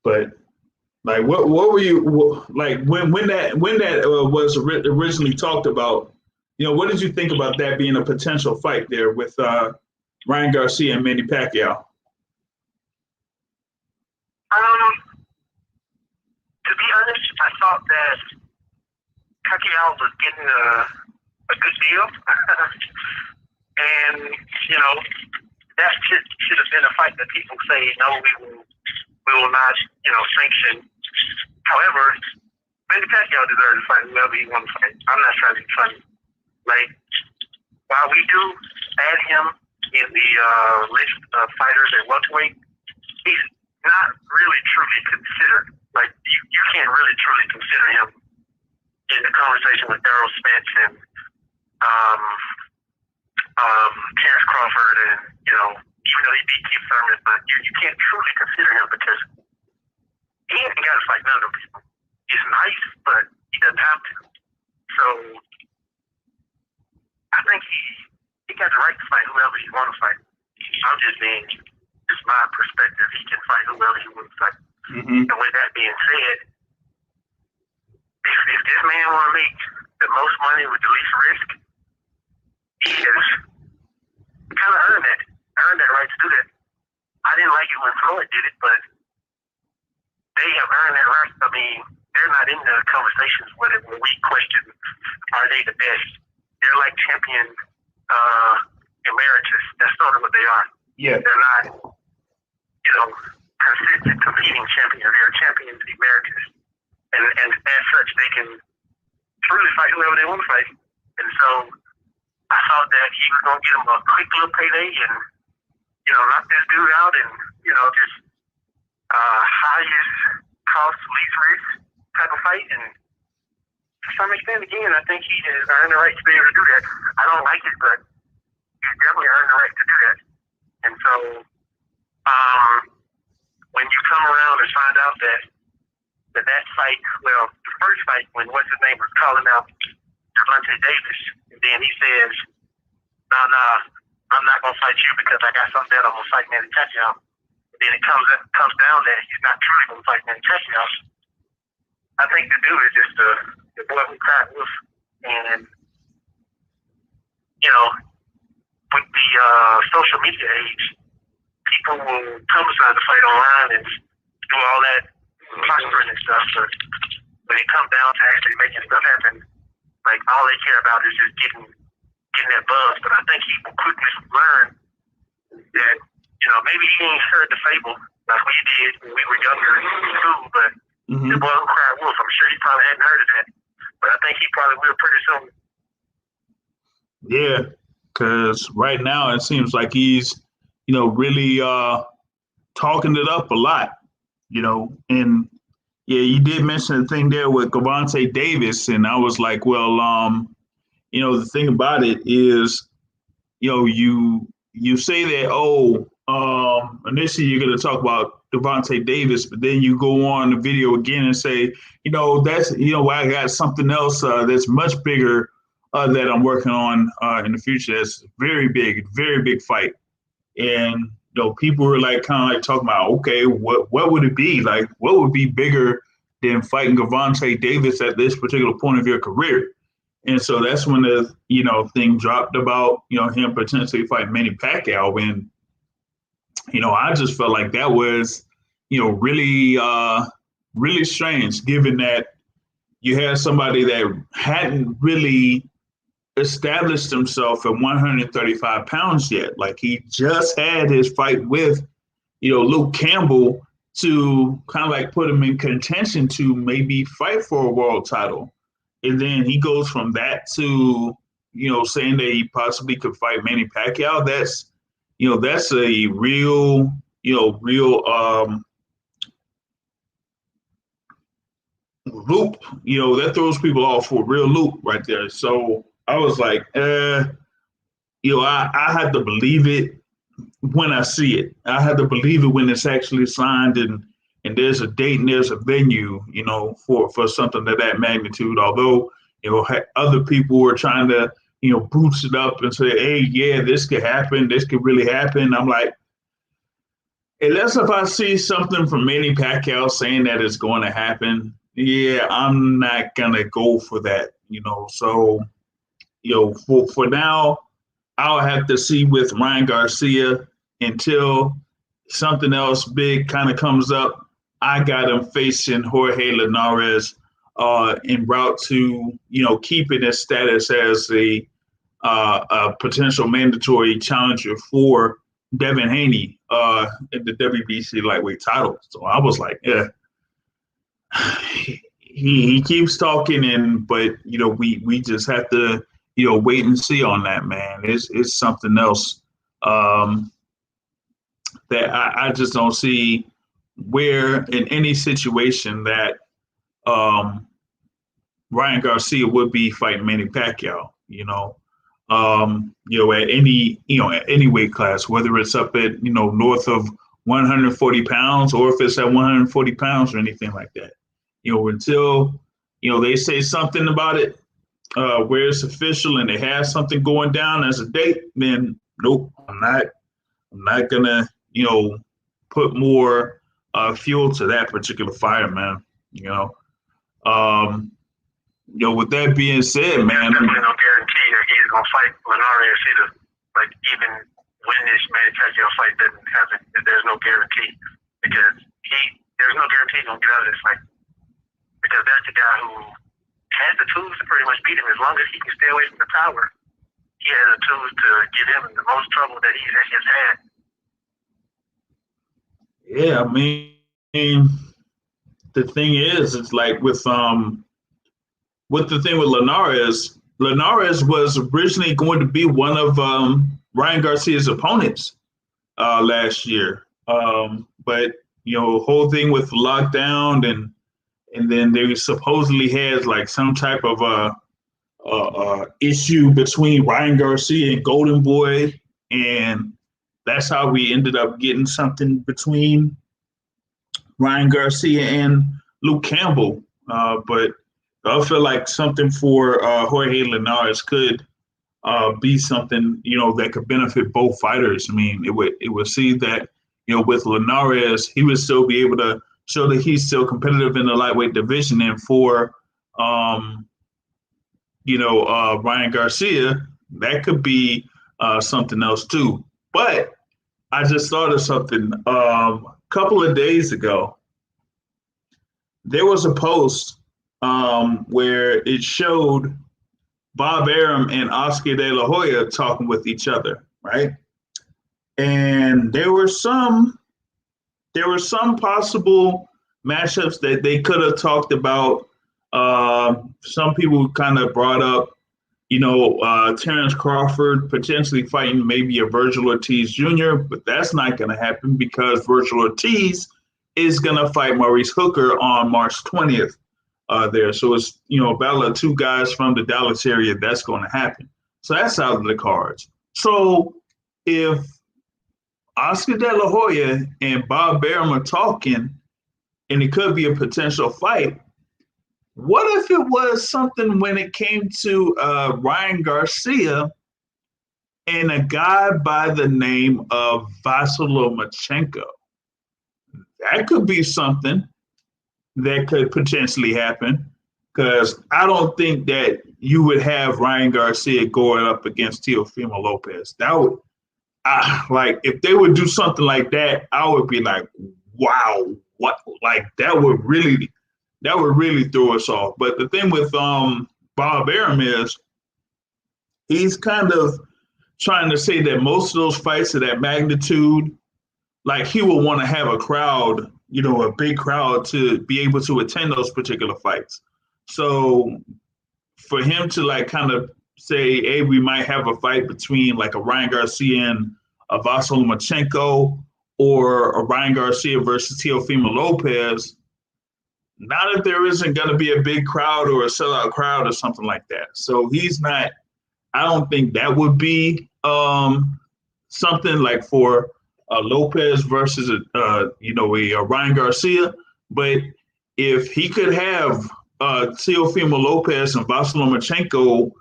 But what were you when that was originally talked about? What did you think about that being a potential fight there with Ryan Garcia and Manny Pacquiao? To be honest, I thought that Pacquiao was getting a good deal, and that should have been a fight that people say no, we will not sanction. However, Manny Pacquiao deserves to fight whoever he wants to fight. I'm not trying to be funny. While we do add him in the list of fighters at welterweight, he's not really truly considered. You can't really truly consider him in the conversation with Errol Spence and Terrence Crawford, and even though he beat Keith Thurman, but you can't truly consider him because he ain't got to fight none of them people. It's nice, but he doesn't have to. So I think he got the right to fight whoever he want to fight. I'm just being, just my perspective. He can fight whoever he wants to fight. Mm-hmm. And with that being said, if this man want to make the most money with the least risk, he has kind of earned that right to do that. I didn't like it when Floyd did it, but they have earned that right. I mean, they're not in the conversations with it when we question, are they the best? They're like champion emeritus. That's sort of what they are. Yeah. They're not, consistent competing champions. They're champions emeritus. And as such, they can truly fight whoever they want to fight. And so I thought that he was going to get him a quick little payday and, knock this dude out and, just highest cost, least risk type of fight. And to some extent, again, I think he has earned the right to be able to do that. I don't like it, but he's definitely earned the right to do that. And so when you come around and find out that fight, well, the first fight when what's his name was calling out Gervonta Davis, and then he says, no, I'm not going to fight you because I got something that I'm going to fight Manny Pacquiao. And then it comes down that he's not truly going to fight Manny Pacquiao. I think the dude is just the boy who cried wolf. And, with the social media age, people will publicize the fight online and do all that posturing and stuff, but when it comes down to actually making stuff happen, all they care about is just getting that buzz. But I think he will quickly learn that, maybe he ain't heard the fable like we did when we were younger in school, but mm-hmm. The boy who cried wolf, I'm sure he probably hadn't heard of that. But I think he probably will pretty soon. Yeah, because right now it seems like he's, really talking it up a lot, and Yeah, you did mention the thing there with Gervonta Davis, and I was like, well, the thing about it is, you say that, initially you're going to talk about Gervonta Davis, but then you go on the video again and say, that's, I got something else that's much bigger that I'm working on in the future. That's very big fight. And people were like kind of like talking about, okay, what would it be? Like, what would be bigger than fighting Gervonta Davis at this particular point of your career? And so that's when the thing dropped about him potentially fighting Manny Pacquiao, and I just felt like that was really strange, given that you had somebody that hadn't really established himself at 135 pounds yet. Like, he just had his fight with Luke Campbell to kind of like put him in contention to maybe fight for a world title. And then he goes from that to, saying that he possibly could fight Manny Pacquiao. That's a real loop, that throws people off for a real loop right there. So I was like, I had to believe it when I see it. I had to believe it when it's actually signed and there's a date and there's a venue, for something of that magnitude. Although, other people were trying to, boost it up and say, hey, yeah, this could happen. This could really happen. I'm like, unless if I see something from Manny Pacquiao saying that it's going to happen, yeah, I'm not going to go for that, So, for now, I'll have to see with Ryan Garcia until something else big kind of comes up. I got him facing Jorge Linares en route to, keeping his status as a potential mandatory challenger for Devin Haney in the WBC lightweight title. So I was like, yeah, he keeps talking, but we just have to wait and see on that, man. It's something else that I just don't see where in any situation that Ryan Garcia would be fighting Manny Pacquiao, at any weight class, whether it's up at, north of 140 pounds or if it's at 140 pounds or anything like that. Until, they say something about it where it's official and they have something going down as a date, then nope, I'm not gonna, put more fuel to that particular fire, man. With that being said, man, there's no guarantee that he's gonna fight Linares either. Like, even when this Manny Pacquiao fight doesn't happen, there's no guarantee because there's no guarantee he's gonna get out of this fight because that's the guy who has the tools to pretty much beat him as long as he can stay away from the power. He has the tools to get him in the most trouble that he's had. Yeah, I mean, the thing is, it's like with the thing with Linares was originally going to be one of Ryan Garcia's opponents last year. But whole thing with lockdown and then they supposedly had like some type of issue between Ryan Garcia and Golden Boy, and that's how we ended up getting something between Ryan Garcia and Luke Campbell. But I feel like something for Jorge Linares could be something, that could benefit both fighters. I mean, it would see that, with Linares, he would still be able to show that he's still competitive in the lightweight division. And for, Ryan Garcia, that could be something else too. But I just thought of something. A couple of days ago, there was a post where it showed Bob Arum and Oscar De La Hoya talking with each other, right? And there were some possible matchups that they could have talked about. Some people kind of brought up, Terrence Crawford potentially fighting maybe a Virgil Ortiz Jr., but that's not going to happen because Virgil Ortiz is gonna fight Maurice Hooker on March 20th. There, so it's a battle of two guys from the Dallas area that's going to happen. So that's out of the cards. So if Oscar De La Hoya and Bob Arum are talking, and it could be a potential fight. What if it was something when it came to Ryan Garcia and a guy by the name of Vasily Lomachenko? That could be something that could potentially happen, because I don't think that you would have Ryan Garcia going up against Teofimo Lopez. That would, like, if they would do something like that, I would be like, wow, what? Like, that would really throw us off. But the thing with Bob Arum is he's kind of trying to say that most of those fights of that magnitude, like, he will want to have a crowd, a big crowd to be able to attend those particular fights. So for him to like kind of say, hey, we might have a fight between like a Ryan Garcia and a Vasily Lomachenko, or a Ryan Garcia versus Teofimo Lopez, not if there isn't going to be a big crowd or a sellout crowd or something like that. So he's not, I don't think that would be something like for Lopez versus a Ryan Garcia. But if he could have Teofimo Lopez and Vasily Lomachenko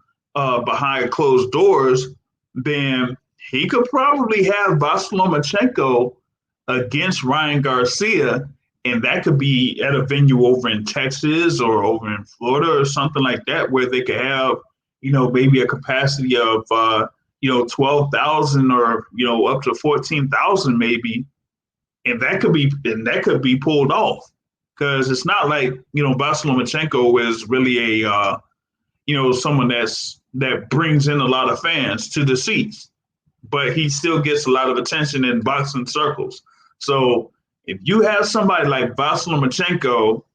behind closed doors, then he could probably have Vasily Lomachenko against Ryan Garcia, and that could be at a venue over in Texas or over in Florida or something like that, where they could have, maybe a capacity of 12,000 or up to 14,000 maybe, and that could be pulled off, because it's not like Vasily Lomachenko is really a someone that brings in a lot of fans to the seats, but he still gets a lot of attention in boxing circles. So if you have somebody like Vasily Lomachenko,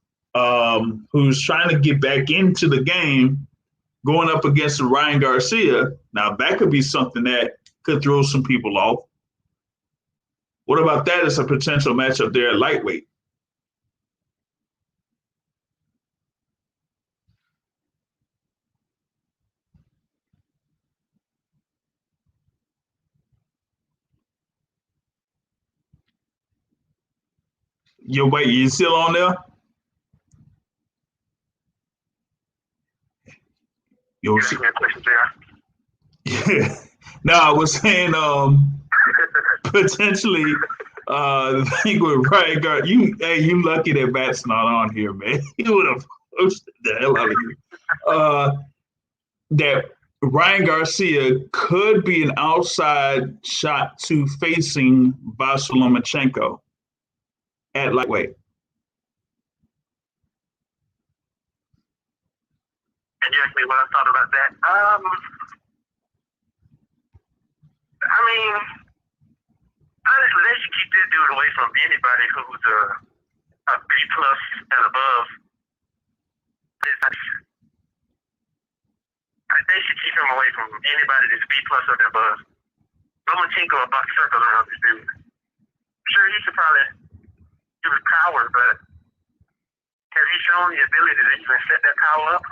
who's trying to get back into the game, going up against Ryan Garcia, now that could be something that could throw some people off. What about that as a potential matchup there at lightweight? Wait, you still on there? Yeah. No, I was saying potentially the thing with Ryan Garcia, you lucky that Matt's not on here, man. He would have posted the hell out of you. That Ryan Garcia could be an outside shot to facing Vasily Lomachenko at lightweight. And you asked me what I thought about that. I mean, honestly, they should keep this dude away from anybody who's a B plus and above. They should keep him away from anybody that's B plus or above. Lomachenko a box circle around this dude. Sure, he should probably give his power, but has he shown the ability to even set that power up?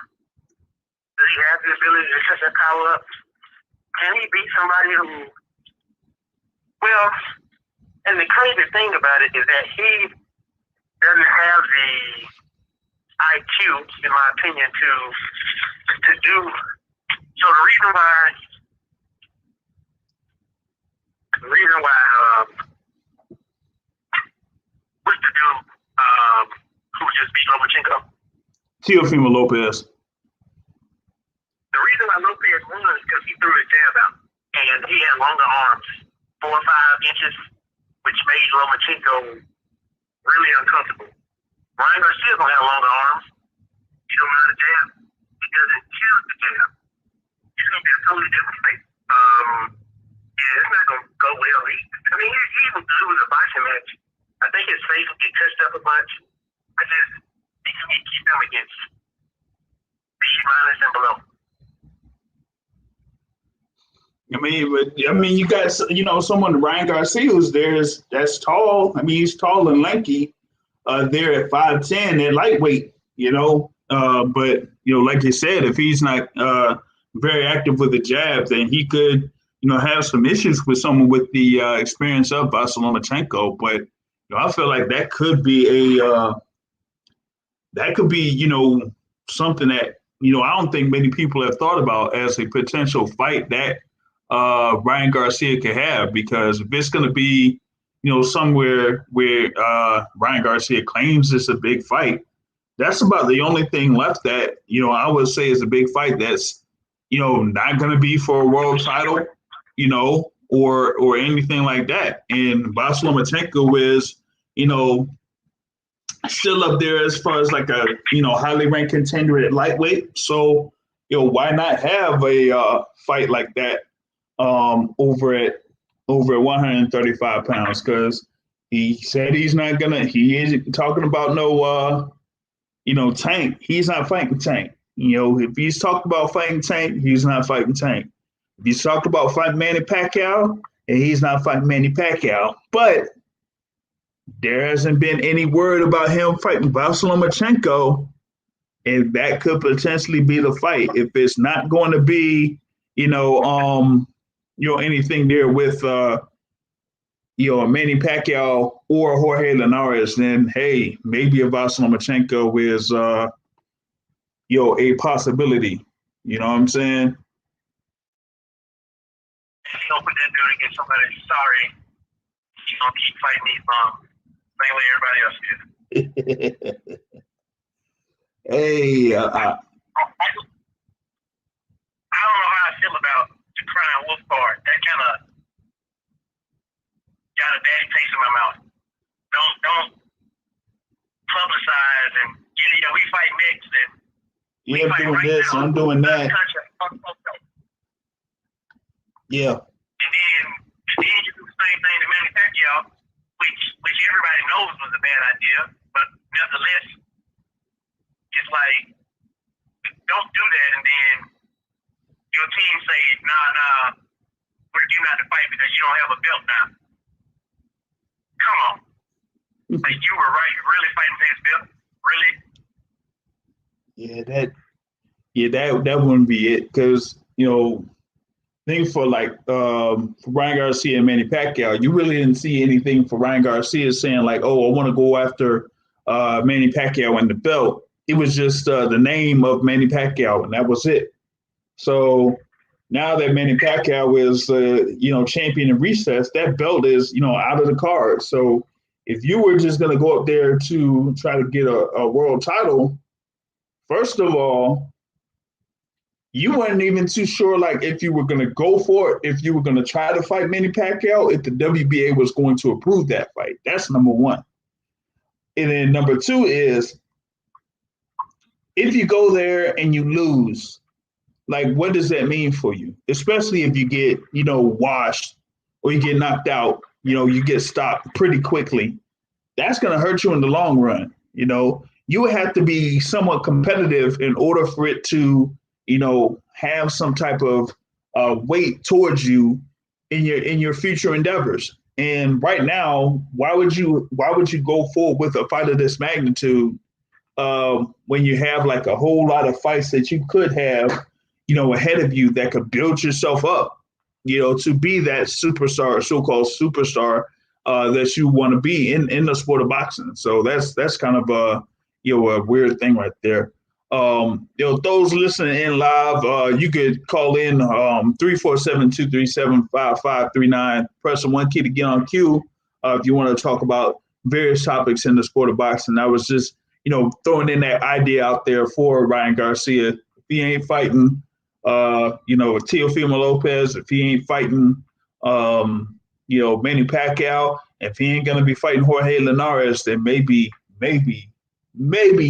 Does he have the ability to set that power up? Can he beat somebody who, well, and the crazy thing about it is that he doesn't have the IQ, in my opinion, to do. So the reason why what's the dude who just beat Lomachenko? Teofimo Lopez. The reason why Lopez won is because he threw his jab out, and he had longer arms, 4 or 5 inches, which made Lomachenko really uncomfortable. Ryan Garcia don't have longer arms. He don't know the jab. He doesn't choose the jab. It's gonna be a totally different fight. Yeah, it's not gonna go well. I mean, he even lose a boxing match. I think his face will get touched up a bunch. I just think he can keep him against B minus and below. I mean, you got someone, Ryan Garcia, who's there, that's tall. I mean, he's tall and lanky, there at 5'10" at lightweight, but like you said, if he's not very active with the jab, then he could, have some issues with someone with the experience of Vasyl Lomachenko. But I feel like that could be something that I don't think many people have thought about as a potential fight that Ryan Garcia could have, because if it's going to be somewhere where Ryan Garcia claims it's a big fight, that's about the only thing left that I would say is a big fight that's not going to be for a world title, or anything like that. And Vasyl Lomachenko is still up there as far as like a highly ranked contender at lightweight. So why not have a fight like that over at 135 pounds? Because he said he isn't talking about no Tank. He's not fighting Tank. If he's talking about fighting Tank, he's not fighting Tank. If he's talking about fighting Manny Pacquiao, and he's not fighting Manny Pacquiao. But there hasn't been any word about him fighting Vasyl Lomachenko, and that could potentially be the fight. If it's not going to be, anything there with, Manny Pacquiao or Jorge Linares, then hey, maybe a Vasyl Lomachenko is, a possibility. You know what I'm saying? He's gonna put that dude against somebody. Sorry, he's gonna keep fighting these bums. Same way everybody else is. Hey, I don't know how I feel about the crying wolf part. That kind of got a bad taste in my mouth. Don't publicize and we fight next and I'm doing this, now. I'm doing that. Yeah. And then you do the same thing to Manny Pacquiao, which everybody knows was a bad idea, but nevertheless, it's like, don't do that, and then your team say, nah, we're giving out the fight because you don't have a belt now. Come on. Like, you were right. You're really fighting for his belt? Really? That wouldn't be it, because, thing for like for Ryan Garcia and Manny Pacquiao, you really didn't see anything for Ryan Garcia saying like, oh, I want to go after Manny Pacquiao and the belt. It was just the name of Manny Pacquiao, and that was it. So now that Manny Pacquiao is champion in recess, that belt is out of the card. So if you were just going to go up there to try to get a world title, first of all, you weren't even too sure, like, if you were going to go for it, if you were going to try to fight Manny Pacquiao, if the WBA was going to approve that fight. That's number one. And then number two is, if you go there and you lose, like, what does that mean for you? Especially if you get, washed or you get knocked out, you get stopped pretty quickly. That's going to hurt you in the long run. You would have to be somewhat competitive in order for it to, have some type of weight towards you in your future endeavors. And right now, why would you go forward with a fight of this magnitude when you have like a whole lot of fights that you could have, ahead of you that could build yourself up, to be that superstar, so-called superstar that you want to be in the sport of boxing. So that's kind of a weird thing right there. Those listening in live, you could call in 347-237-5539. Press the 1 key to get on cue if you want to talk about various topics in the sport of boxing. I was just, throwing in that idea out there for Ryan Garcia. If he ain't fighting, Teofimo Lopez, if he ain't fighting, Manny Pacquiao, if he ain't going to be fighting Jorge Linares, then maybe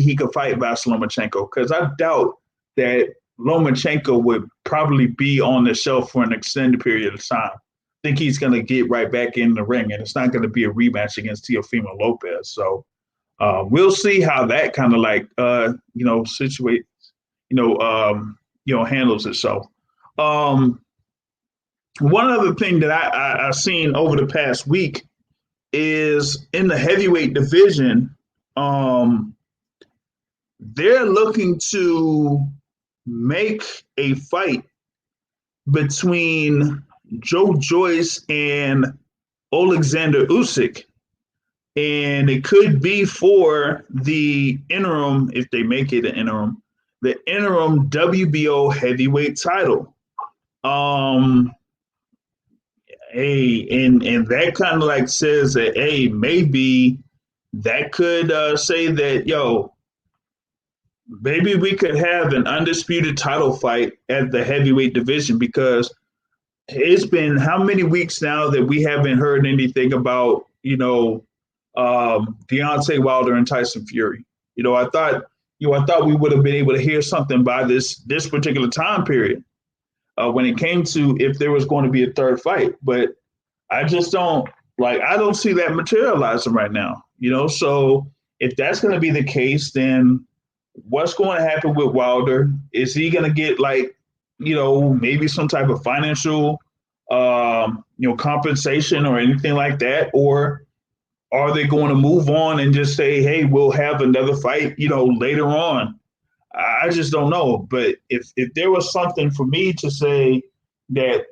he could fight Vasyl Lomachenko, because I doubt that Lomachenko would probably be on the shelf for an extended period of time. I think he's going to get right back in the ring, and it's not going to be a rematch against Teofimo Lopez. So we'll see how that kind of handles itself. One other thing that I've seen over the past week is in the heavyweight division. they're looking to make a fight between Joe Joyce and Alexander Usyk, and it could be for the interim, if they make it an interim, the interim WBO heavyweight title. And that kind of like says that, hey, maybe that could say that, yo, maybe we could have an undisputed title fight at the heavyweight division, because it's been how many weeks now that we haven't heard anything about, Deontay Wilder and Tyson Fury. I thought we would have been able to hear something by this particular time period when it came to if there was going to be a third fight. But I just don't see that materializing right now. So if that's going to be the case, then what's going to happen with Wilder? Is he going to get maybe some type of financial, compensation or anything like that? Or are they going to move on and just say, hey, we'll have another fight, later on? I just don't know. But if there was something for me to say that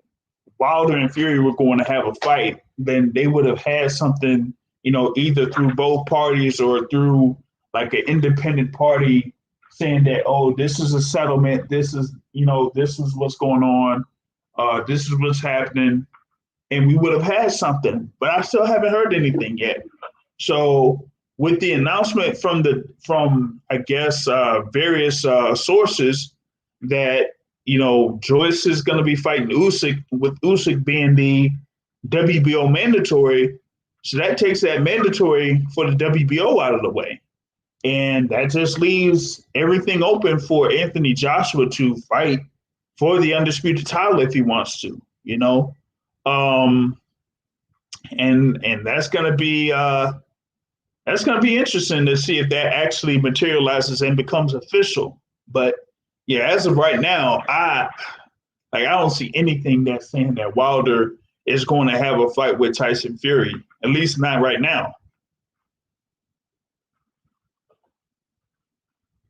Wilder and Fury were going to have a fight, then they would have had something, either through both parties or through like an independent party saying that, oh, this is a settlement. This is what's going on. This is what's happening. And we would have had something, but I still haven't heard anything yet. So with the announcement from various sources that, Joyce is going to be fighting Usyk, with Usyk being the WBO mandatory. So that takes that mandatory for the WBO out of the way. And that just leaves everything open for Anthony Joshua to fight for the undisputed title if he wants to, and that's going to be interesting to see if that actually materializes and becomes official. But yeah, as of right now, I don't see anything that's saying that Wilder is going to have a fight with Tyson Fury, at least not right now.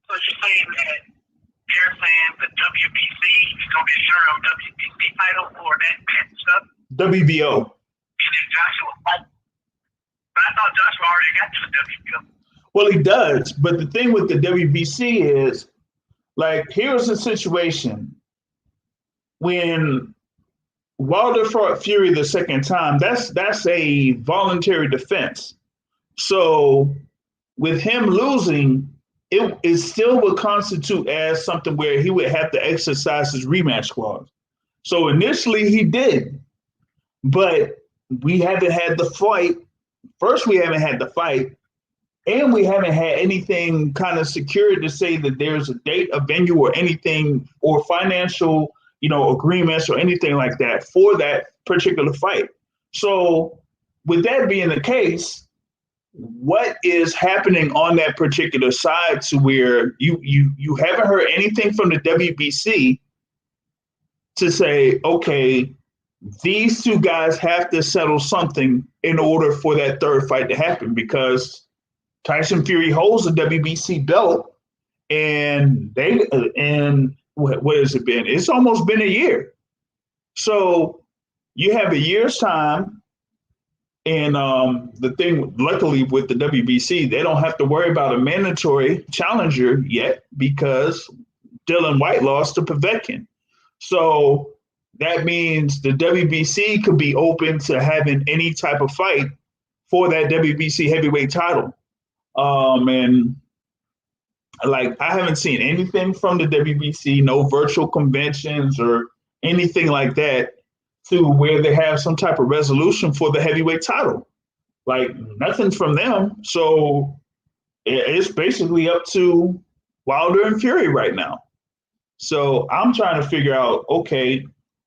So you're saying that they're saying the WBC is going to be sure of WBC title for that stuff? WBO. And then Joshua fight. But I thought Joshua already got to the WBO. Well, he does. But the thing with the WBC is, here's the situation. When Wilder fought Fury the second time, that's a voluntary defense. So with him losing, it still would constitute as something where he would have to exercise his rematch clause. So initially he did, but we haven't had the fight. First, we haven't had the fight, and we haven't had anything kind of secured to say that there's a date, a venue, or anything, or financial, agreements or anything like that for that particular fight. So with that being the case, what is happening on that particular side to where you haven't heard anything from the WBC to say, okay, these two guys have to settle something in order for that third fight to happen, because Tyson Fury holds the WBC belt, and what has it been? It's almost been a year. So you have a year's time. And the thing, luckily, with the WBC, they don't have to worry about a mandatory challenger yet, because Dylan White lost to Povetkin. So that means the WBC could be open to having any type of fight for that WBC heavyweight title. And I haven't seen anything from the WBC, no virtual conventions or anything like that, to where they have some type of resolution for the heavyweight title. Nothing from them. So it's basically up to Wilder and Fury right now. So I'm trying to figure out, okay,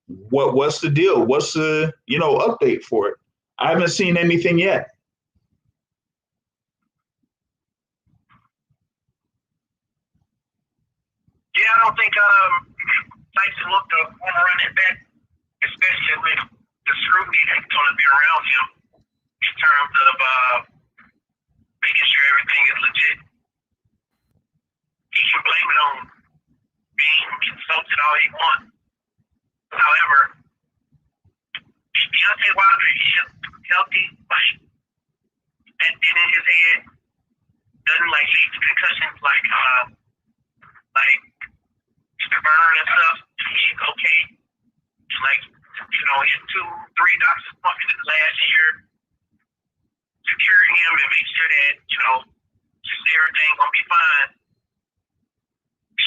what's the deal? What's the, update for it? I haven't seen anything yet. Yeah, I don't think Tyson looked to want to run it back, especially with the scrutiny that's going to be around him in terms of making sure everything is legit can blame it on being consulted all he wants. However, Deontay Wilder is healthy, like that in his head doesn't like lead to concussions like Mr. Byrne and stuff. He's okay. Like, you know, his 2-3 doctors appointments last year secured him and make sure that, you know, just everything gonna be fine.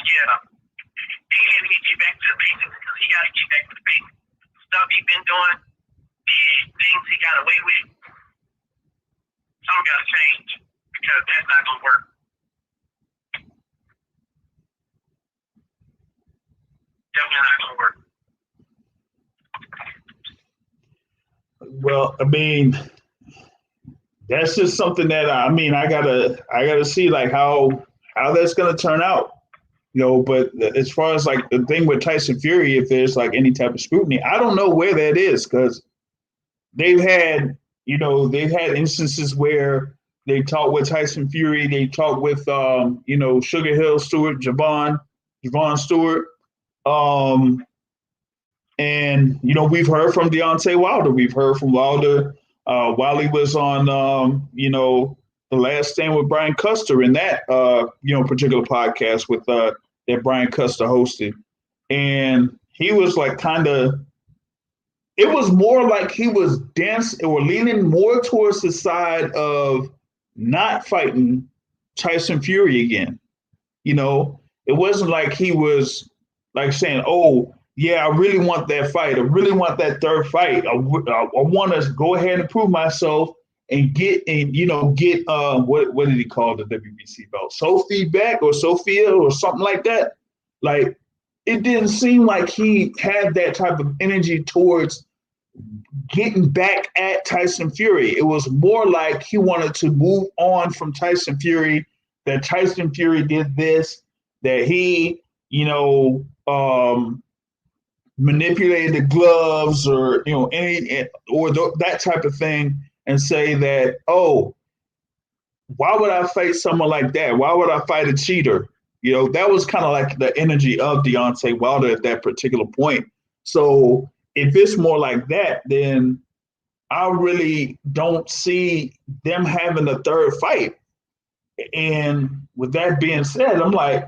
Yeah. And he get back to the basics because he gotta get back to the basics. Stuff he been doing, the things he got away with, something gotta change because that's not gonna work. Definitely not gonna work. Well, I mean, that's just something that I gotta see like how that's gonna turn out. You know, but as far as like the thing with Tyson Fury, if there's like any type of scrutiny, I don't know where that is because they've had instances where they talked with Tyson Fury, they talked with Sugar Hill Stewart, Javon Stewart, and we've heard from Deontay Wilder, we've heard from Wilder while he was on the Last Stand with Brian Custer in that particular podcast with that Brian Custer hosted, and he was like it was more like he was dancing or leaning more towards the side of not fighting Tyson Fury again. You know, it wasn't like he was like saying, "Oh, yeah, I really want that fight. I really want that third fight. I want to go ahead and prove myself and get what did he call the WBC belt? Sophie back or Sophia or something like that." Like, it didn't seem like he had that type of energy towards getting back at Tyson Fury. It was more like he wanted to move on from Tyson Fury, that Tyson Fury did this, that he, manipulated the gloves or, that type of thing, and say that, oh, why would I fight someone like that? Why would I fight a cheater? That was kind of like the energy of Deontay Wilder at that particular point. So if it's more like that, then I really don't see them having a third fight. And with that being said, I'm like,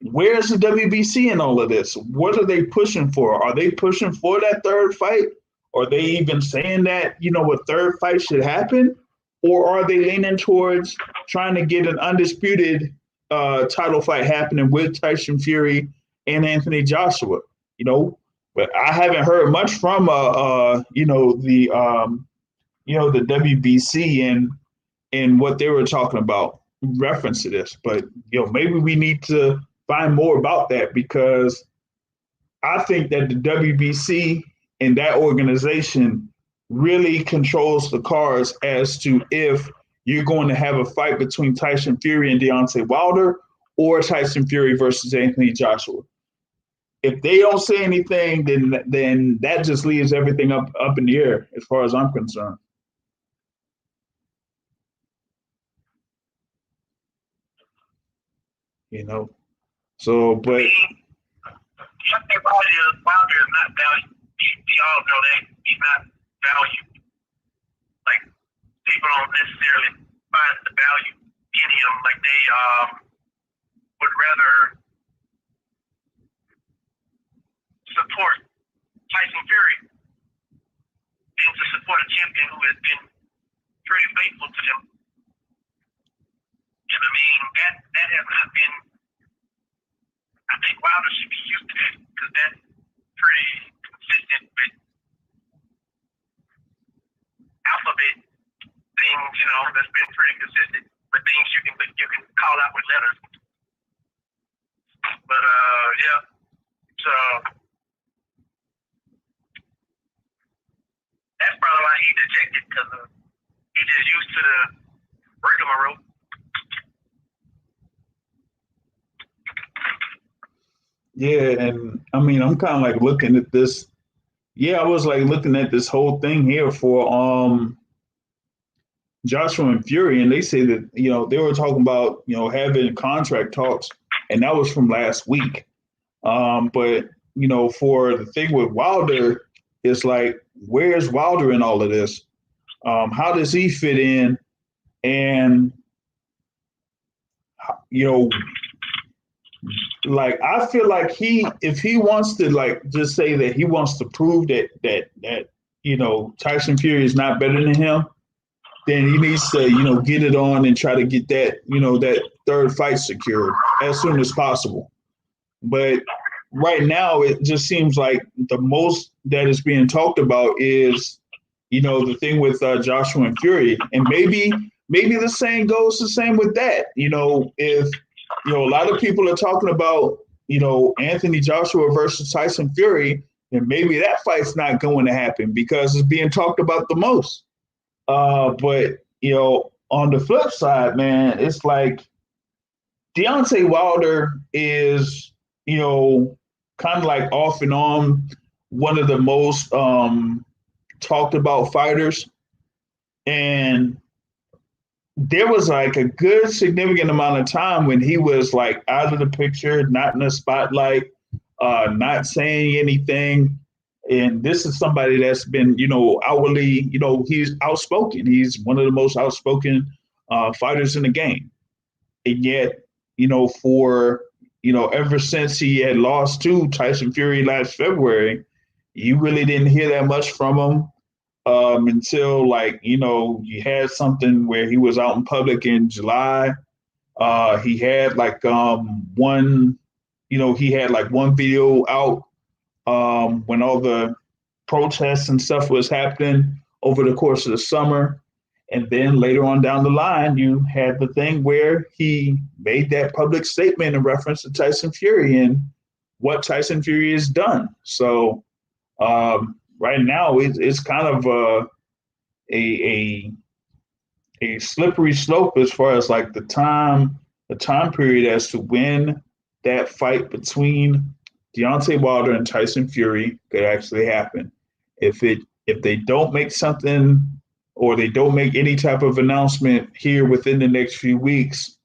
where's the WBC in all of this? What are they pushing for? Are they pushing for that third fight? Are they even saying that, a third fight should happen? Or are they leaning towards trying to get an undisputed title fight happening with Tyson Fury and Anthony Joshua? But I haven't heard much from the WBC and what they were talking about in reference to this. But maybe we need to find more about that, because I think that the WBC and that organization really controls the cards as to if you're going to have a fight between Tyson Fury and Deontay Wilder, or Tyson Fury versus Anthony Joshua. If they don't say anything, then that just leaves everything up in the air as far as I'm concerned. So, but Wilder is not valued. We all know that he's not valued. Like, people don't necessarily find the value in him. Like, they would rather support Tyson Fury than to support a champion who has been pretty faithful to them. And I mean, that has not been. I think Wilder should be used to that, because that's pretty consistent with alphabet things. That's been pretty consistent with things you can call out with letters. But yeah, so that's probably why he dejected, because he just used to the rigmarole. Yeah, and I mean, I'm kind of like looking at this. Yeah, I was like looking at this whole thing here for Joshua and Fury, and they say that, they were talking about, having contract talks, and that was from last week. But, for the thing with Wilder, it's like, where's Wilder in all of this? How does he fit in? And, like, I feel like if he wants to, like, just say that he wants to prove that Tyson Fury is not better than him, then he needs to, get it on and try to get that, that third fight secured as soon as possible. But right now, it just seems like the most that is being talked about is, the thing with Joshua and Fury. And maybe the same goes the same with that. If, a lot of people are talking about, Anthony Joshua versus Tyson Fury, then maybe that fight's not going to happen because it's being talked about the most. But, on the flip side, man, it's like Deontay Wilder is, kind of like off and on one of the most talked about fighters. And there was like a good significant amount of time when he was like out of the picture, not in the spotlight, not saying anything. And this is somebody that's been, outwardly, he's outspoken. He's one of the most outspoken fighters in the game. And yet, for, ever since he had lost to Tyson Fury last February, you really didn't hear that much from him until, like, you had something where he was out in public in July. He had like one video out when all the protests and stuff was happening over the course of the summer. And then later on down the line, you had the thing where he made that public statement in reference to Tyson Fury and what Tyson Fury has done. So right now, it's kind of a slippery slope as far as like the time period as to when that fight between Deontay Wilder and Tyson Fury could actually happen. If they don't make something, or they don't make any type of announcement here within the next few weeks,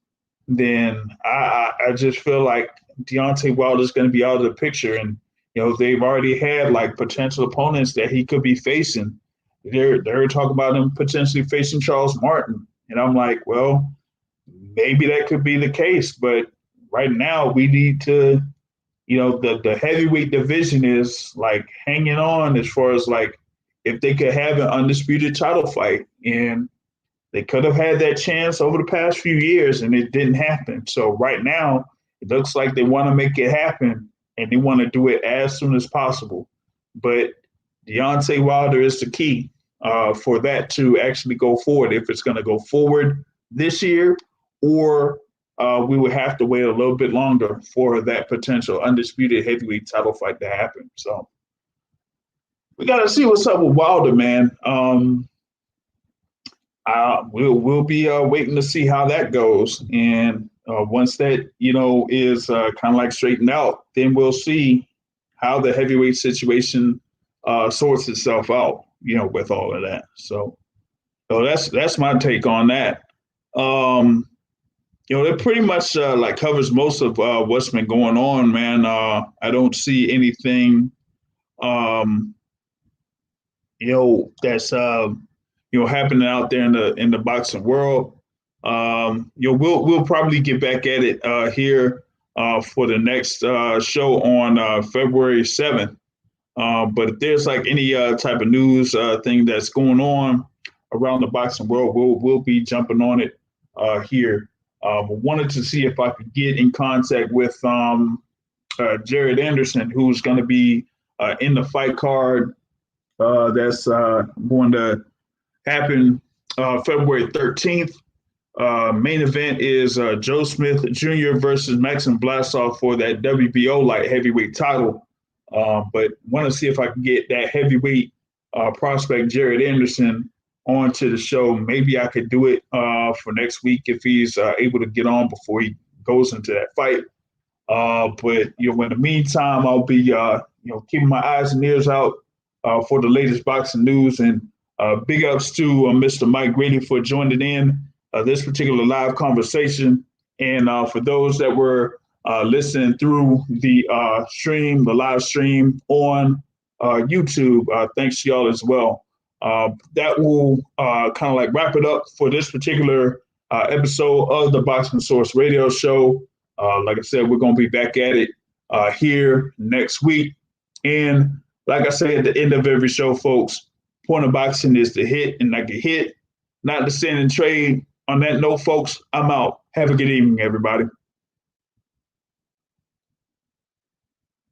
then I just feel like Deontay Wilder is going to be out of the picture. And, they've already had like potential opponents that he could be facing. They're talking about him potentially facing Charles Martin. And I'm like, well, maybe that could be the case. But right now we need to, the heavyweight division is like hanging on as far as like, if they could have an undisputed title fight. And they could have had that chance over the past few years and it didn't happen. So right now, it looks like they want to make it happen and they want to do it as soon as possible. But Deontay Wilder is the key for that to actually go forward. If it's going to go forward this year, or we would have to wait a little bit longer for that potential undisputed heavyweight title fight to happen. So we got to see what's up with Wilder, man. We'll be waiting to see how that goes. And once that, is kind of like straightened out, then we'll see how the heavyweight situation sorts itself out, with all of that. So that's my take on that. It pretty much like covers most of what's been going on, man. I don't see anything that's happening out there in the boxing world. We'll probably get back at it here for the next show on February 7th. But if there's like any type of news thing that's going on around the boxing world, we'll be jumping on it here. Wanted to see if I could get in contact with Jared Anderson, who's going to be in the fight card that's going to happen February 13th. Main event is Joe Smith Jr. versus Maxim Blasov for that WBO light heavyweight title. But want to see if I can get that heavyweight prospect Jared Anderson onto the show. Maybe I could do it for next week if he's able to get on before he goes into that fight. But in the meantime, I'll be keeping my eyes and ears out for the latest boxing news, and Big ups to Mr. Mike Grady for joining in this particular live conversation. And for those that were listening through the live stream on YouTube, thanks to y'all as well. That will kind of like wrap it up for this particular episode of the Boxing Source Radio Show. Like I said, we're going to be back at it here next week. And like I say at the end of every show, folks, point of boxing is to hit and not get hit, not to send and trade. On that note, folks, I'm out. Have a good evening, everybody.